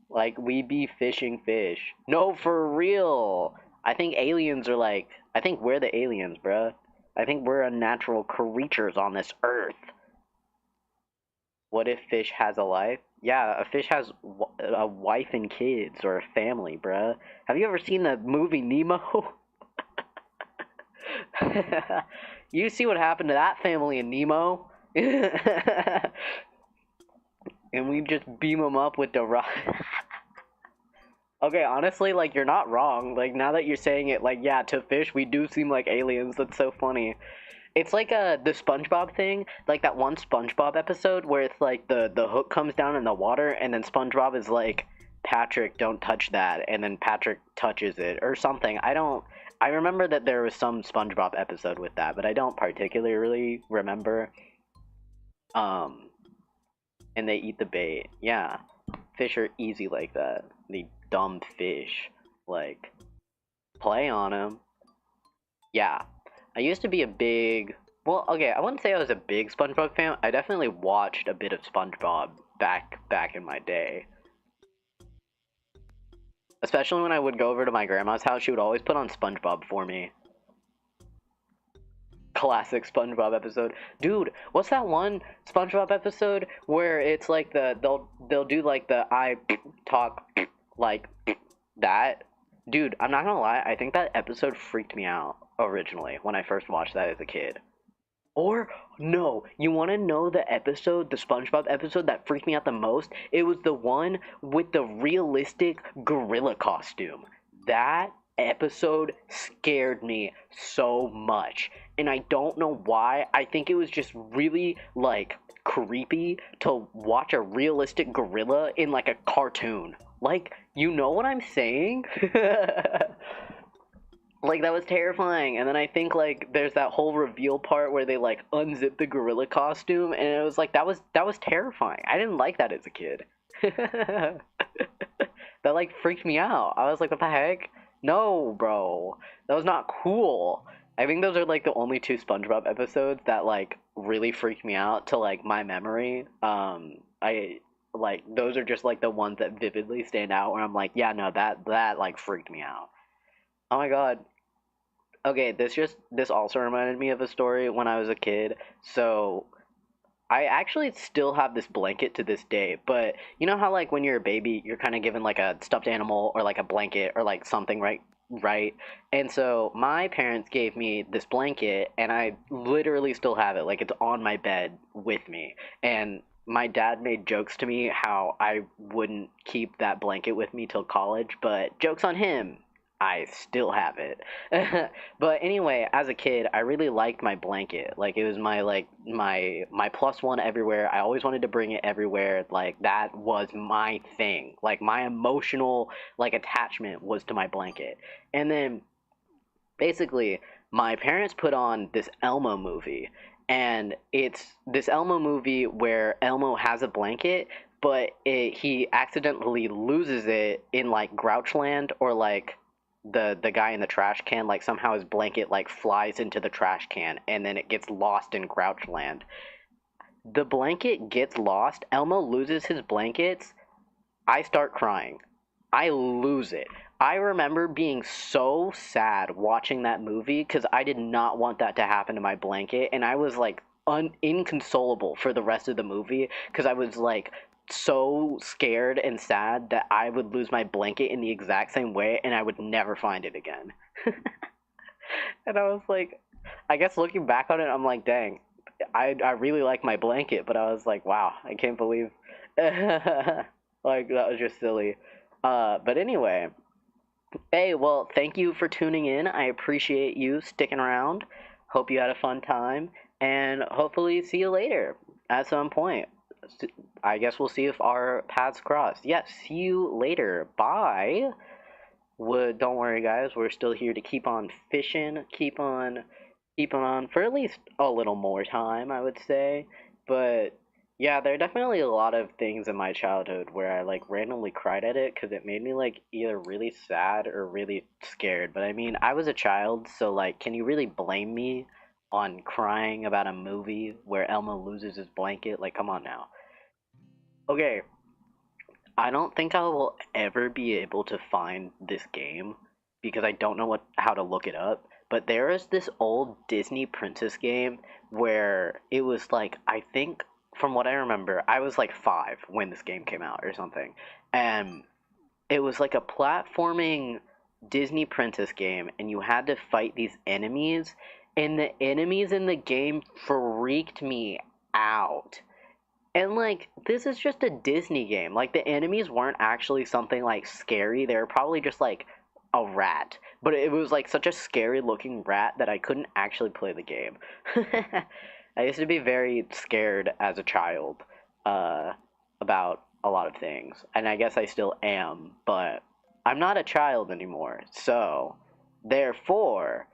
Like, we be fishing fish. No, for real. I think aliens are like, I think we're the aliens, bruh. I think we're unnatural creatures on this earth. What if fish has a life? Yeah, a fish has a wife and kids or a family, bruh. Have you ever seen the movie Nemo? You see what happened to that family in Nemo? And we just beam them up with the rock. Okay, honestly, like, you're not wrong. Like, now that you're saying it, like, yeah, to fish, we do seem like aliens. That's so funny. It's like the SpongeBob thing, like that one SpongeBob episode where it's like the hook comes down in the water, and then SpongeBob is like, Patrick, don't touch that, and then Patrick touches it or something. I remember that there was some SpongeBob episode with that, but I don't particularly remember. Um, and they eat the bait. Yeah, fish are easy like that. The dumb fish, like, play on them. Yeah, I used to be a big. Well, okay, I wouldn't say I was a big SpongeBob fan. I definitely watched a bit of SpongeBob back in my day. Especially when I would go over to my grandma's house, she would always put on SpongeBob for me. Classic SpongeBob episode. Dude, what's that one SpongeBob episode where it's like they'll do like the I talk like that? Dude, I'm not gonna lie, I think that episode freaked me out originally when I first watched that as a kid. Or no, you want to know the episode, the SpongeBob episode that freaked me out the most? It was the one with the realistic gorilla costume. That episode scared me so much, and I don't know why. I think it was just really like creepy to watch a realistic gorilla in like a cartoon. Like, you know what I'm saying? Like, that was terrifying. And then I think like there's that whole reveal part where they like unzip the gorilla costume, and it was like that was terrifying. I didn't like that as a kid. That like freaked me out. I was like, what the heck? No, bro, that was not cool. I think those are like the only two SpongeBob episodes that like really freaked me out to like my memory. I like those are just like the ones that vividly stand out where I'm like, yeah, no, that like freaked me out. Oh my god. Okay, this also reminded me of a story when I was a kid. So I actually still have this blanket to this day, but you know how like when you're a baby, you're kind of given like a stuffed animal or like a blanket or like something, right? Right. And so my parents gave me this blanket, and I literally still have it. Like, it's on my bed with me. And my dad made jokes to me how I wouldn't keep that blanket with me till college, but jokes on him. I still have it. But anyway, as a kid, I really liked my blanket. Like, it was my like my plus one everywhere. I always wanted to bring it everywhere. Like, that was my thing. Like, my emotional like attachment was to my blanket. And then basically my parents put on this Elmo movie, and it's this Elmo movie where Elmo has a blanket, but he accidentally loses it in like Grouchland, or like the guy in the trash can, like somehow his blanket like flies into the trash can, and then it gets lost in Grouchland. The blanket gets lost, Elmo loses his blankets. I start crying. I lose it. I remember being so sad watching that movie because I did not want that to happen to my blanket, and I was like inconsolable for the rest of the movie because I was like so scared and sad that I would lose my blanket in the exact same way and I would never find it again. And I was like, I guess looking back on it, I'm like, dang, I really like my blanket, but I was like, wow, I can't believe like that was just silly. But anyway, hey, well, thank you for tuning in. I appreciate you sticking around. Hope you had a fun time, and hopefully see you later at some point. I guess we'll see if our paths cross. Yes, see you later. Bye. Don't worry, guys. We're still here to keep on fishing, keep on for at least a little more time, I would say. But Yeah, there are definitely a lot of things in my childhood where I like randomly cried at it because it made me like either really sad or really scared. But I mean, I was a child, so like, can you really blame me on crying about a movie where Elmo loses his blanket? Like, come on now. Okay, I don't think I will ever be able to find this game because I don't know how to look it up. But there is this old Disney Princess game where it was like, I think from what I remember, I was like 5 when this game came out or something. And it was like a platforming Disney Princess game and you had to fight these enemies and the enemies in the game freaked me out. And like this is just a Disney game. Like the enemies weren't actually something like scary. They were probably just like a rat. But it was like such a scary looking rat that I couldn't actually play the game. I used to be very scared as a child about a lot of things. And I guess I still am, but I'm not a child anymore. So, therefore,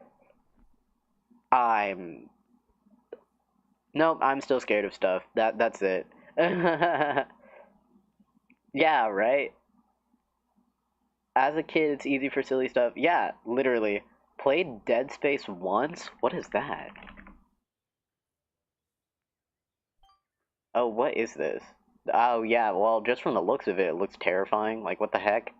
I'm nope, I'm still scared of stuff. That's it. Yeah, right. As a kid, it's easy for silly stuff. Yeah, literally. Played Dead Space once? What is that? Oh, what is this? Oh, yeah, well, just from the looks of it, it looks terrifying. Like, what the heck?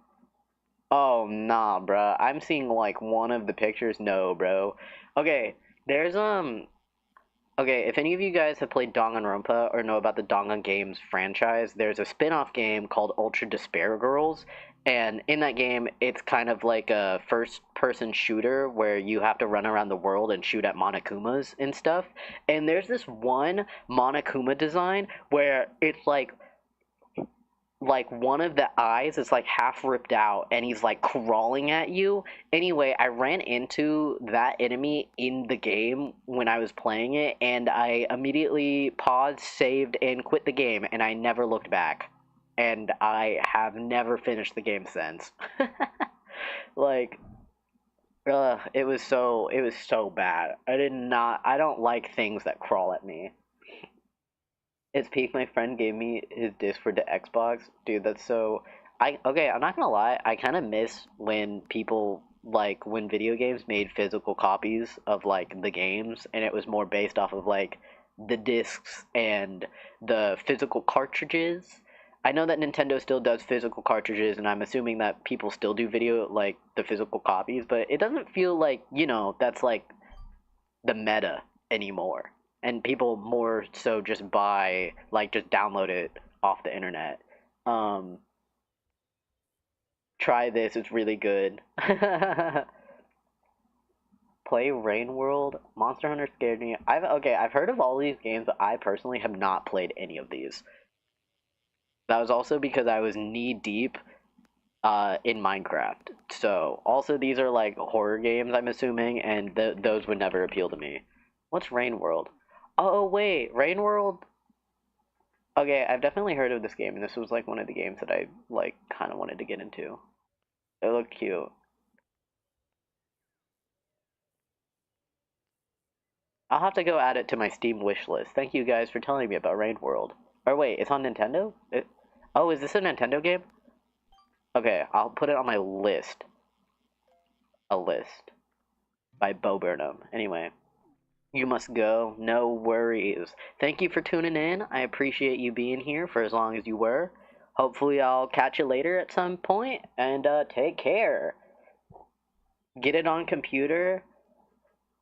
Oh, nah, bruh. I'm seeing, like, one of the pictures. No, bro. Okay, there's, okay, if any of you guys have played Danganronpa or know about the Dangan Games franchise, there's a spin-off game called Ultra Despair Girls, and in that game, it's kind of like a first-person shooter where you have to run around the world and shoot at Monokumas and stuff. And there's this one Monokuma design where it's like one of the eyes is like half ripped out and he's like crawling at you. Anyway, I ran into that enemy in the game when I was playing it and I immediately paused, saved, and quit the game and I never looked back. And I have never finished the game since. Like, it was so bad. I don't like things that crawl at me. It's peak. My friend gave me his disc for the Xbox. Dude, that's so. Okay, I'm not gonna lie. I kind of miss when people like when video games made physical copies of like the games, and it was more based off of like the discs and the physical cartridges. I know that Nintendo still does physical cartridges, and I'm assuming that people still do video like the physical copies, but it doesn't feel like that's like the meta anymore. And people more so just buy, like, just download it off the internet. Um, Try this, it's really good. Play Rain World, Monster Hunter scared me. I've heard of all these games, but I personally have not played any of these. That was also because I was knee deep in Minecraft. So, also these are like horror games, I'm assuming, and those would never appeal to me. What's Rain World? Oh, wait, Rain World. Okay, I've definitely heard of this game, and this was like one of the games that I like kind of wanted to get into. It looked cute. I'll have to go add it to my Steam wish list. Thank you guys for telling me about Rain World. Or wait, it's on Nintendo? Oh, is this a Nintendo game? Okay, I'll put it on my list. A list by Bo Burnham. Anyway, you must go. No worries. Thank you for tuning in. I appreciate you being here for as long as you were. Hopefully, I'll catch you later at some point, and take care. Get it on computer.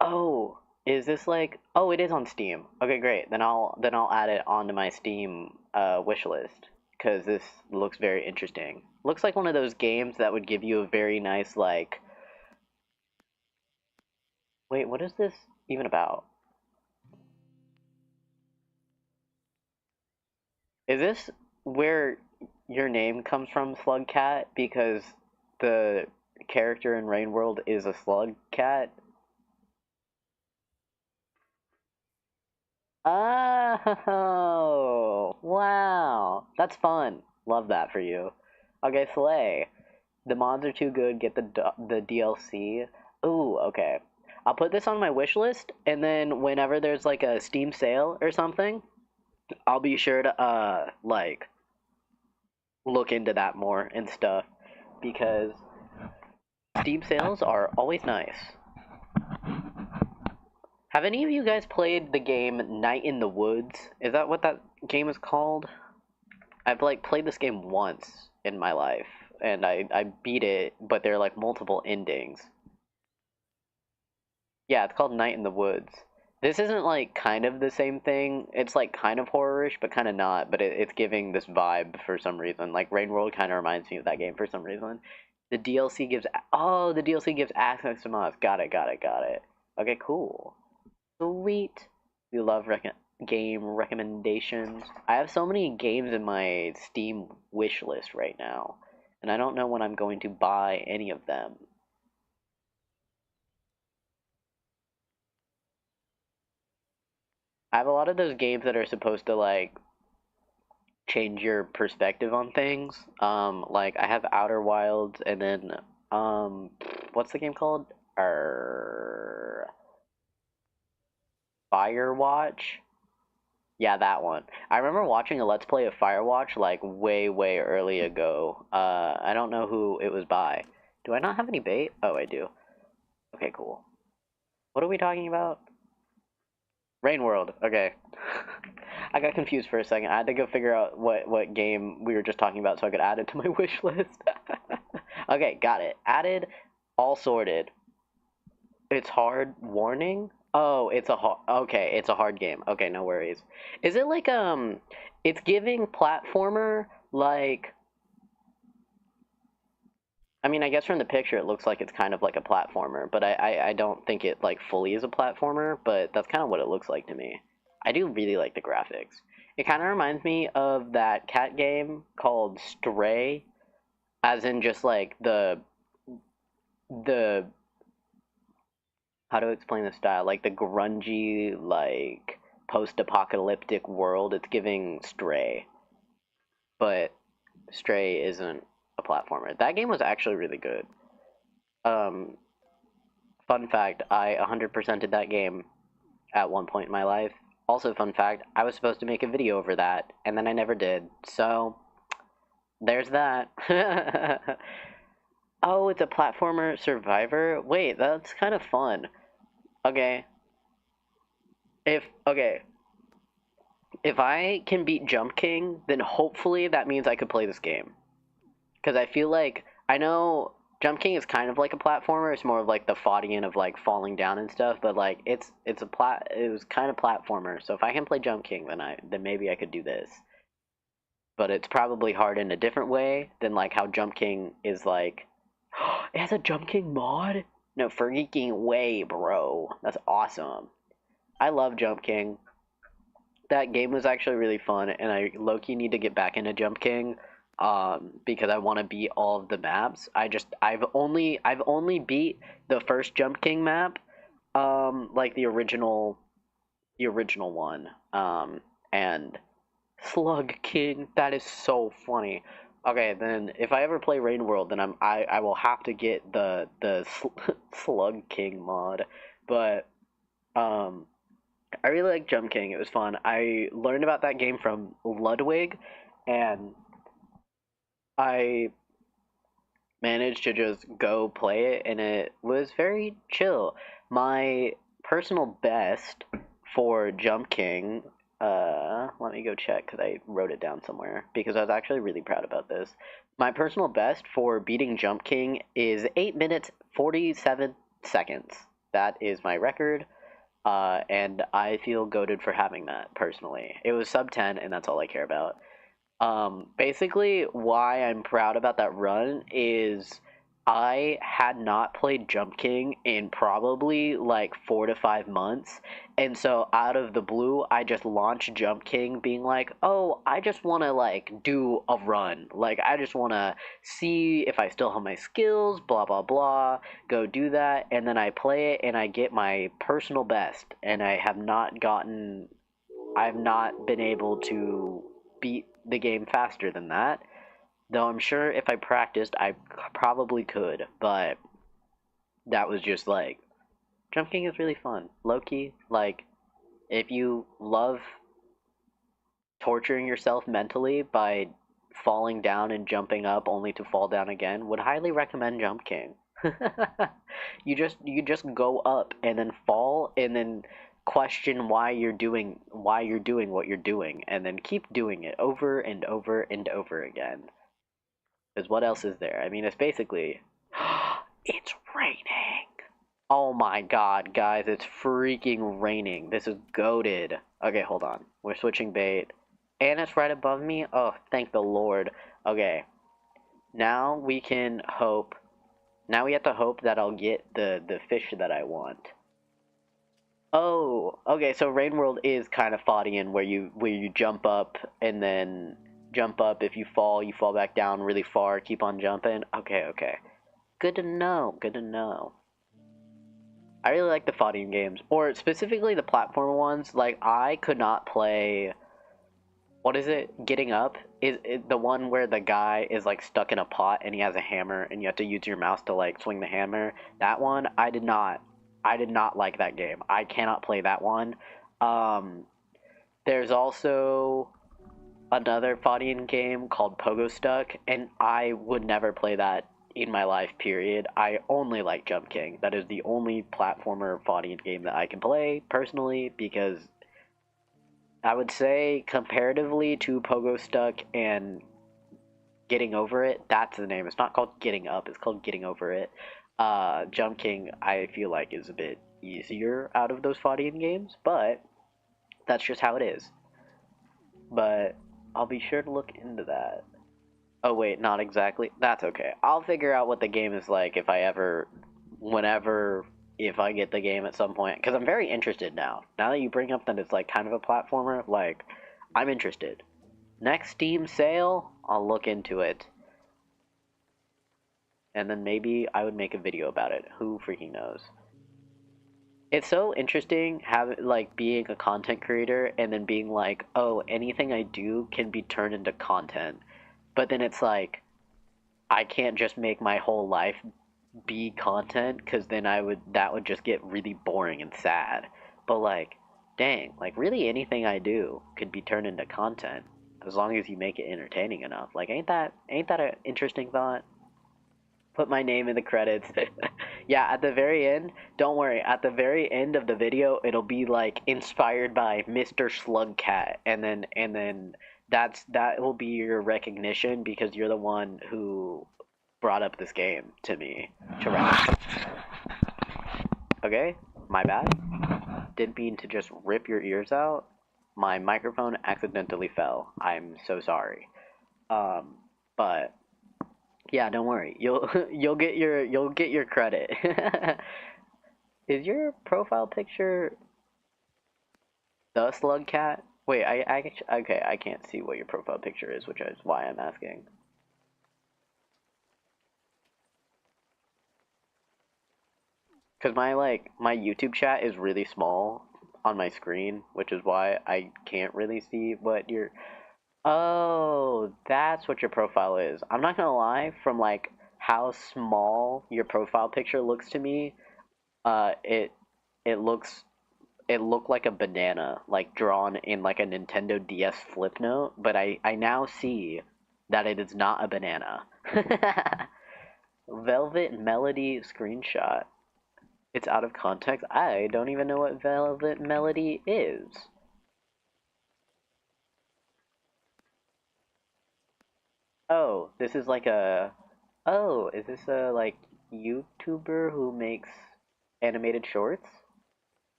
Oh, is this like? Oh, it is on Steam. Okay, great. Then I'll add it onto my Steam wish list because this looks very interesting. Looks like one of those games that would give you a very nice like. Wait, what is this even about? Is this where your name comes from, Slug Cat? Because the character in Rain World is a slug cat. Oh, wow. That's fun. Love that for you. Okay, Slay. The mods are too good. Get the DLC. Ooh, okay. I'll put this on my wish list, and then whenever there's like a Steam sale or something, I'll be sure to like look into that more and stuff because Steam sales are always nice. Have any of you guys played the game Night in the Woods? Is that what that game is called? I've like played this game once in my life and I beat it, but there are like multiple endings. Yeah, it's called Night in the Woods. This isn't like kind of the same thing. It's like kind of horror-ish, but kind of not. But it's giving this vibe for some reason. Like Rain World kind of reminds me of that game for some reason. The DLC gives the DLC gives access to mods. Got it, got it, got it. Okay, cool. Sweet. We love game recommendations. I have so many games in my Steam wish list right now, and I don't know when I'm going to buy any of them. I have a lot of those games that are supposed to like change your perspective on things. Like I have Outer Wilds, and then um, what's the game called? Firewatch. Yeah, that one. I remember watching a Let's Play of Firewatch like way, way early ago. I don't know who it was by. Do I not have any bait? Oh, I do. Okay, cool. What are we talking about? Rain World. Okay. I got confused for a second. I had to go figure out what game we were just talking about so I could add it to my wish list. Okay, got it. Added, all sorted. It's hard. Warning. Oh, it's a hard. Okay, it's a hard game. Okay, no worries. Is it like it's giving platformer like. I mean, I guess from the picture it looks like it's kind of like a platformer, but I don't think it like fully is a platformer, but that's kind of what it looks like to me. I do really like the graphics. It kind of reminds me of that cat game called Stray, as in just like the how to explain the style, like the grungy like post-apocalyptic world. It's giving Stray, but Stray isn't a platformer. That game was actually really good. Um, Fun fact, I 100%ed that game at one point in my life. Also, fun fact, I was supposed to make a video over that, and then I never did. So, there's that. Oh, it's a platformer survivor? Wait, that's kind of fun. Okay. Okay, if I can beat Jump King, then hopefully that means I could play this game. Because I feel like I know Jump King is kind of like a platformer. It's more of like the Fodian of like falling down and stuff. But like it was kind of platformer. So if I can play Jump King, then maybe I could do this. But it's probably hard in a different way than like how Jump King is like. It has a Jump King mod. No freaking way, bro. That's awesome. I love Jump King. That game was actually really fun, and I low-key need to get back into Jump King, because I want to beat all of the maps. I've only beat the first Jump King map, like the original one, and Slug King. That is so funny. Okay, then if I ever play Rain World, then I will have to get the Slug King mod, but um I really like Jump King. It was fun. I learned about that game from Ludwig, and I managed to just go play it, and it was very chill. My personal best for Jump King, let me go check because I wrote it down somewhere because I was actually really proud about this. My personal best for beating Jump King is 8 minutes 47 seconds. That is my record. And I feel goated for having that personally. It was sub 10, and that's all I care about. Basically, why I'm proud about that run is I had not played Jump King in probably like 4 to 5 months, and so out of the blue, I just launched Jump King, being like, "Oh, I just want to like do a run. Like, I just want to see if I still have my skills. Blah blah blah. Go do that." And then I play it, and I get my personal best, and I've not been able to beat the game faster than that. Though I'm sure if I practiced, I probably could. But that was just like Jump King is really fun. Low key, like if you love torturing yourself mentally by falling down and jumping up only to fall down again, would highly recommend Jump King. You just go up and then fall and then question why you're doing what you're doing, and then keep doing it over and over and over again. Because what else is there? I mean, it's basically it's raining. Oh my god, guys, it's freaking raining. This is goated. Okay, hold on. We're switching bait. And it's right above me? Oh, thank the Lord. Okay. Now we can hope. Now we have to hope that I'll get the fish that I want. Oh, okay, so Rain World is kind of Fodian where you jump up and then jump up. If you fall back down really far, keep on jumping. Okay, okay. Good to know, good to know. I really like the fighting games, or specifically the platformer ones. Like, I could not play. What is it? Getting Up is it the one where the guy is like stuck in a pot and he has a hammer and you have to use your mouse to like swing the hammer. That one, I did not. I did not like that game. I cannot play that one. Um, there's also another fighting game called Pogo Stuck, and I would never play that in my life, period. I only like Jump King. That is the only platformer fighting game that I can play, personally, because I would say, comparatively to Pogo Stuck and Getting Over It, that's the name. It's not called Getting Up, it's called Getting Over It. Jump King, I feel like, is a bit easier out of those fighting games, but that's just how it is. But I'll be sure to look into that. Oh wait, not exactly. That's okay. I'll figure out what the game is like if I ever, whenever, if I get the game at some point. Because I'm very interested now. Now that you bring up that it's like kind of a platformer, like, I'm interested. Next Steam sale, I'll look into it. And then maybe I would make a video about it. Who freaking knows? It's so interesting like being a content creator and then being like, oh, anything I do can be turned into content. But then it's like, I can't just make my whole life be content, because then that would just get really boring and sad. But like, dang, like really anything I do could be turned into content as long as you make it entertaining enough. Like, ain't that an interesting thought? Put my name in the credits. Yeah, at the very end, don't worry, at the very end of the video, it'll be like inspired by Mr. Slugcat, and then that will be your recognition, because you're the one who brought up this game to me to rec. Okay, my bad. Didn't mean to just rip your ears out. My microphone accidentally fell. I'm so sorry. But yeah, don't worry. You'll get your credit. Is your profile picture the slug cat? Wait, okay, I can't see what your profile picture is, which is why I'm asking. Cause my YouTube chat is really small on my screen, which is why I can't really see what your. Oh, that's what your profile is. I'm not gonna lie, from like how small your profile picture looks to me, it it looks it looked like a banana, like drawn in like a Nintendo DS flip note, but I now see that it is not a banana. Velvet Melody screenshot. It's out of context. I don't even know what Velvet Melody is. Oh, this is like a. Oh, is this a like YouTuber who makes animated shorts?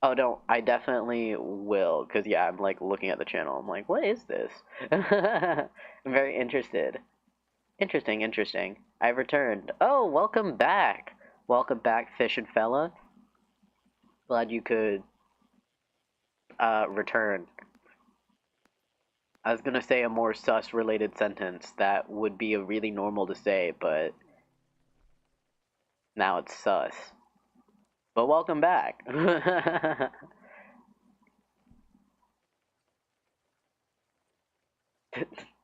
Oh no, I definitely will, cause yeah, I'm like looking at the channel. I'm like, what is this? I'm very interested. Interesting, interesting. I've returned. Oh, welcome back. Welcome back, fish and fella. Glad you could return. I was gonna say a more sus related sentence that would be a really normal to say, but now it's sus. But welcome back.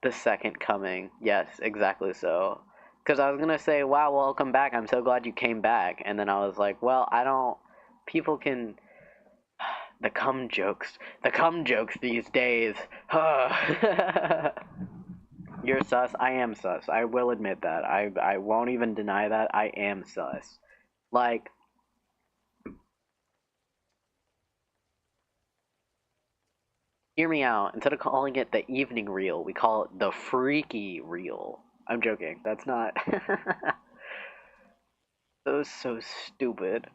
The second coming. Yes, exactly so. Because I was gonna say, wow, welcome back. I'm so glad you came back. And then I was like, well, I don't. People can. The cum jokes. The cum jokes these days. You're sus. I am sus. I will admit that. I won't even deny that. I am sus. Like, hear me out. Instead of calling it the evening reel, we call it the freaky reel. I'm joking. That's not. That was so stupid.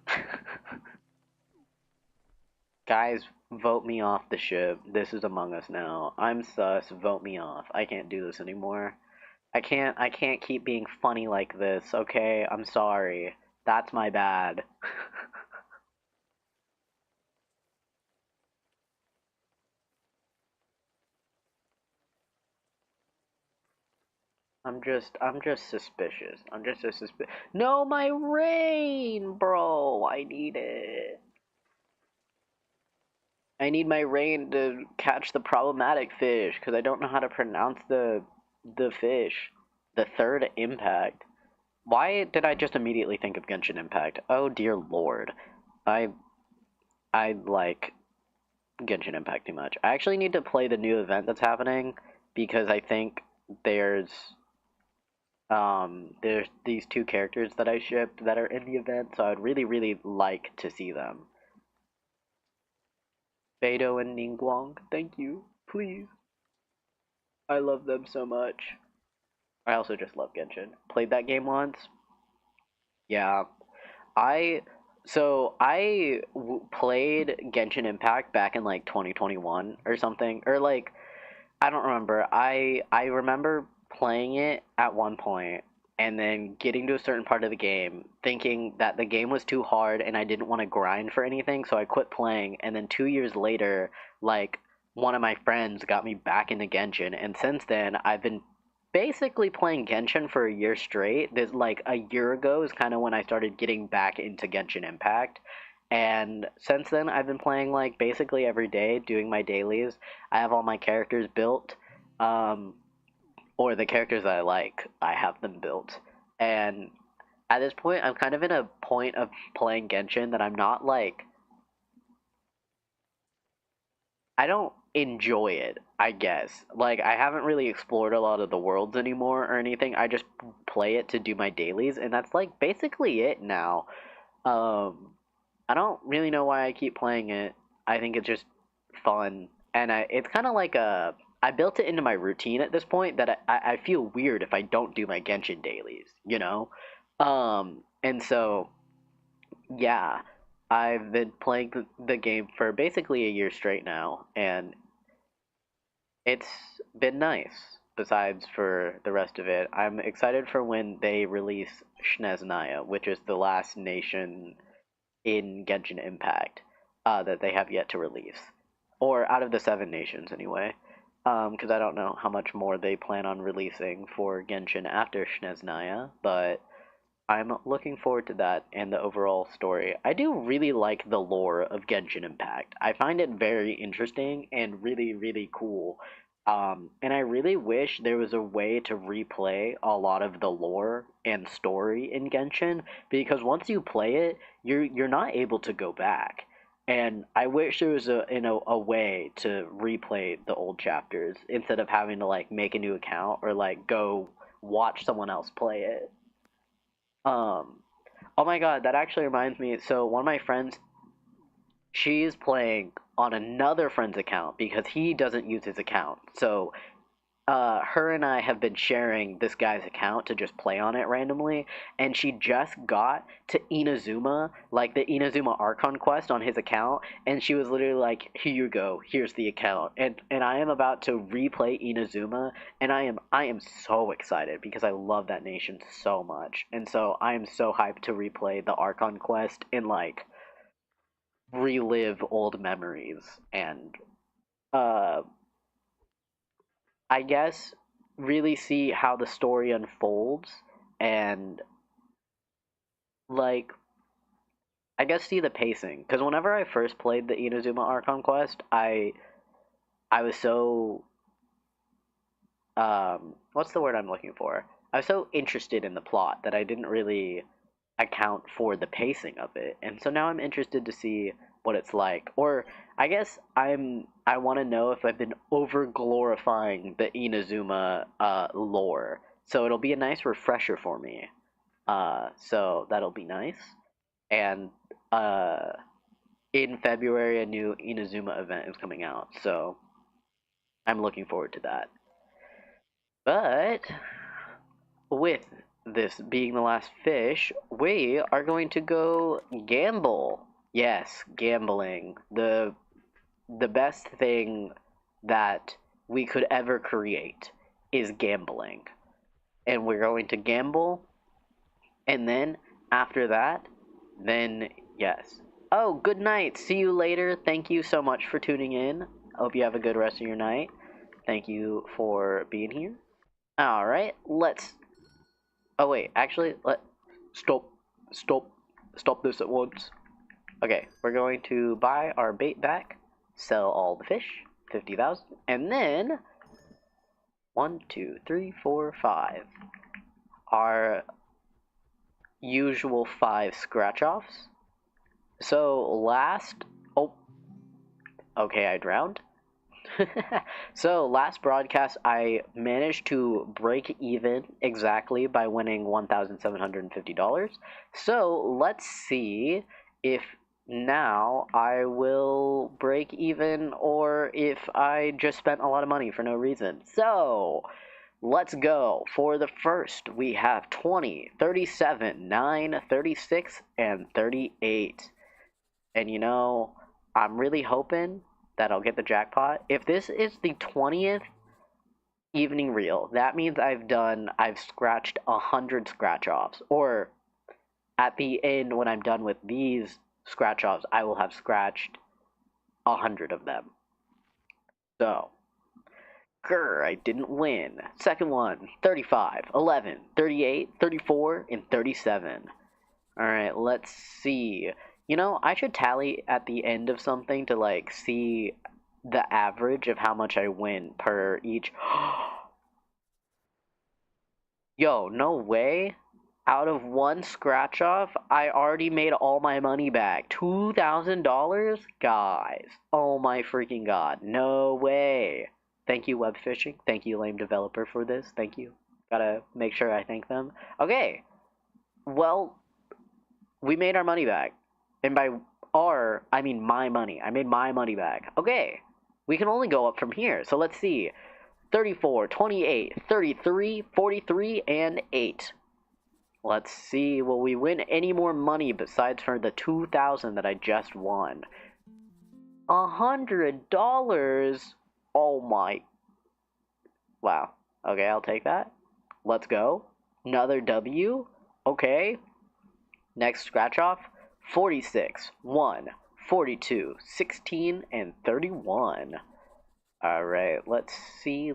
Guys, vote me off the ship. This is Among Us now. I'm sus. Vote me off. I can't do this anymore. I can't keep being funny like this, okay? I'm sorry. That's my bad. I'm just suspicious. I'm just a suspicious. No, my rain, bro. I need it. I need my rain to catch the problematic fish because I don't know how to pronounce the fish. The third impact. Why did I just immediately think of Genshin Impact? Oh dear lord. I I like Genshin Impact too much. I actually need to play the new event that's happening because I think there's there's these two characters that I shipped that are in the event, so I'd really like to see them. Beidou and Ningguang, thank you. Please. I love them so much. I also just love Genshin. Played that game once. Yeah. I played Genshin Impact back in like 2021 or something, or like I don't remember. I remember playing it at one point and then getting to a certain part of the game, thinking that the game was too hard and I didn't want to grind for anything, so I quit playing. And then 2 years later, like one of my friends got me back into Genshin, and since then I've been basically playing Genshin for a year straight. This like a year ago is kind of when I started getting back into Genshin Impact. And since then, I've been playing like basically every day, doing my dailies. I have all my characters built, um, or the characters that I like, I have them built. And at this point, I'm kind of in a point of playing Genshin that I'm not like, I don't enjoy it, I guess. Like, I haven't really explored a lot of the worlds anymore or anything. I just play it to do my dailies, and that's like basically it now. Um, I don't really know why I keep playing it. I think it's just fun, and it's kind of like a. I built it into my routine at this point that I feel weird if I don't do my Genshin dailies, you know? And so, yeah, I've been playing the game for basically a year straight now, and it's been nice. Besides for the rest of it, I'm excited for when they release Sneznaya, which is the last nation in Genshin Impact that they have yet to release, or out of the seven nations anyway. Because I don't know how much more they plan on releasing for Genshin after Sneznaya, but I'm looking forward to that and the overall story. I do really like the lore of Genshin Impact. I find it very interesting and really cool. And I really wish there was a way to replay a lot of the lore and story in Genshin because once you play it, you're not able to go back. And I wish there was a way to replay the old chapters instead of having to like make a new account or like go watch someone else play it. Um, oh my god, that actually reminds me. So one of my friends, she's playing on another friend's account because he doesn't use his account. So her and I have been sharing this guy's account to just play on it randomly, and she just got to Inazuma, like the Inazuma Archon quest on his account, and she was literally like, "Here you go, here's the account," and I am about to replay Inazuma, and I am so excited because I love that nation so much, and so I am so hyped to replay the Archon quest and like relive old memories and uh I guess really see how the story unfolds and like I guess see the pacing because whenever I first played the Inazuma Archon quest, I was so what's the word I'm looking for? I was so interested in the plot that I didn't really account for the pacing of it, and so now I'm interested to see what it's like. Or I guess I want to know if I've been over glorifying the Inazuma lore. So it'll be a nice refresher for me. So that'll be nice. And uh, in February, a new Inazuma event is coming out. So I'm looking forward to that. But with this being the last fish, we are going to go gamble. Yes, gambling. The best thing that we could ever create is gambling. And we're going to gamble, and then after that, then yes. Oh, good night. See you later. Thank you so much for tuning in. Hope you have a good rest of your night. Thank you for being here. All right, let's. Oh wait, actually, stop, stop, stop this at once. Okay, we're going to buy our bait back, sell all the fish, 50,000, and then 1, 2, 3, 4, 5. Our usual 5 scratch offs. So last. Oh, okay, I drowned. So last broadcast I managed to break even exactly by winning $1,750. So let's see if now I will break even or if I just spent a lot of money for no reason. So let's go. For the first we have 20, 37, 9, 36, and 38. And you know, I'm really hoping that I'll get the jackpot. If this is the 20th evening reel, that means I've scratched 100 scratch offs. Or at the end, when I'm done with these scratch offs, I will have scratched 100 of them. So, grr, I didn't win. Second one, 35, 11, 38, 34, and 37. Alright, let's see. You know, I should tally at the end of something to, like, see the average of how much I win per each. Yo, no way. Out of one scratch off, I already made all my money back. $2,000? Guys, oh my freaking god. No way. Thank you, webfishing. Thank you, lame developer, for this. Thank you. Gotta make sure I thank them. Okay. Well, we made our money back. And by our, I mean my money. I made my money back. Okay. We can only go up from here. So let's see. 34, 28, 33, 43, and 8. Let's see. Will we win any more money besides for the 2,000 that I just won? $100? Oh my. Wow. Okay, I'll take that. Let's go. Another W. Okay. Next scratch off. 46, 1, 42, 16, and 31. Alright, let's see.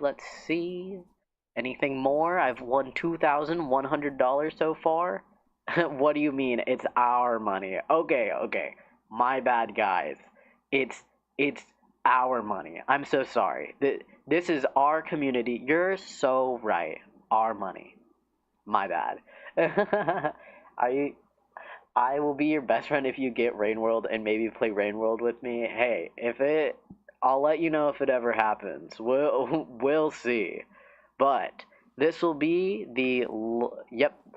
Anything more? I've won $2,100 so far. What do you mean? It's our money. Okay. My bad, guys. It's our money. I'm so sorry. This is our community. You're so right. Our money. My bad. I will be your best friend if you get Rain World and maybe play Rain World with me. Hey, I'll let you know if it ever happens. We'll see. But this will be the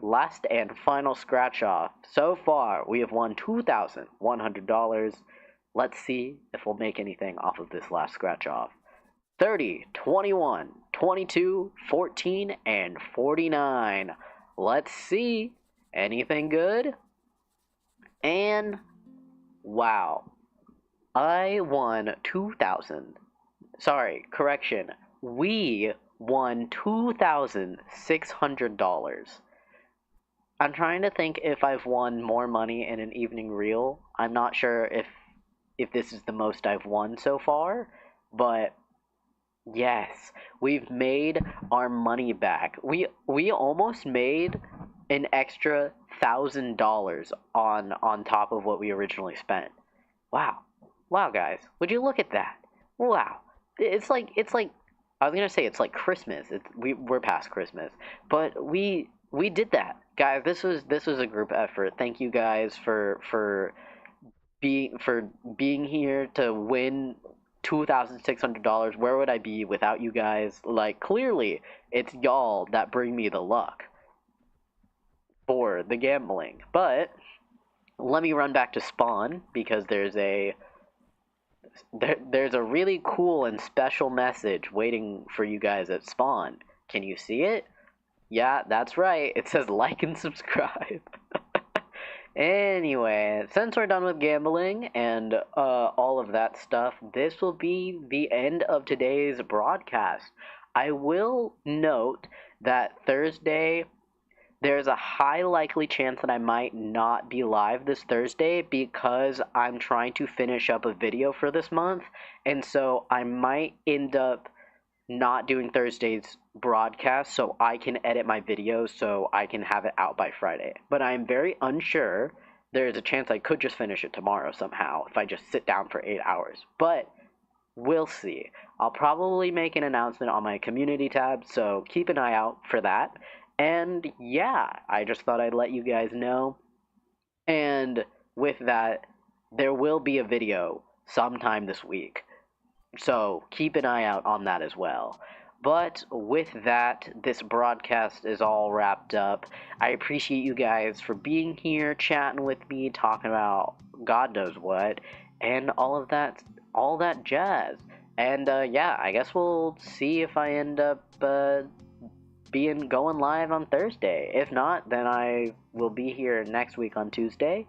last and final scratch off. So far, we have won $2,100. Let's see if we'll make anything off of this last scratch off. 30, 21, 22, 14, and 49. Let's see. Anything good? And wow, I won 2,000. Sorry, correction. We won $2,600. I'm trying to think if I've won more money in an evening reel. I'm not sure if this is the most I've won so far, but yes, we've made our money back. We almost made an extra $1,000 on top of what we originally spent. Wow, guys, would you look at that? Wow, it's like I was gonna say it's like Christmas. We're past Christmas, but we did that, guys. This was a group effort. Thank you guys for being here to win $2,600. Where would I be without you guys? Like, clearly, it's y'all that bring me the luck for the gambling. But let me run back to Spawn because there's a really cool and special message waiting for you guys at Spawn. Can you see it? Yeah, that's right. It says like and subscribe. Anyway, since we're done with gambling and all of that stuff, this will be the end of today's broadcast. I will note that Thursday, there's a high likely chance that I might not be live this Thursday because I'm trying to finish up a video for this month, and so I might end up not doing Thursday's broadcast so I can edit my videos so I can have it out by Friday. But I am very unsure. There's a chance I could just finish it tomorrow somehow if I just sit down for 8 hours. But we'll see. I'll probably make an announcement on my community tab, so keep an eye out for that. And yeah, I just thought I'd let you guys know. And with that, there will be a video sometime this week. So keep an eye out on that as well. But with that, this broadcast is all wrapped up. I appreciate you guys for being here, chatting with me, talking about God knows what, and all that jazz. And yeah, I guess we'll see if I end up being going live on Thursday. If not, then I will be here next week on Tuesday.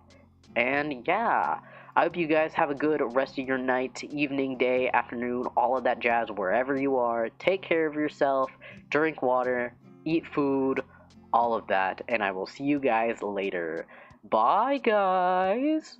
And yeah, I hope you guys have a good rest of your night, evening, day, afternoon, all of that jazz, wherever you are. Take care of yourself, drink water, eat food, all of that, and I will see you guys later. Bye, guys!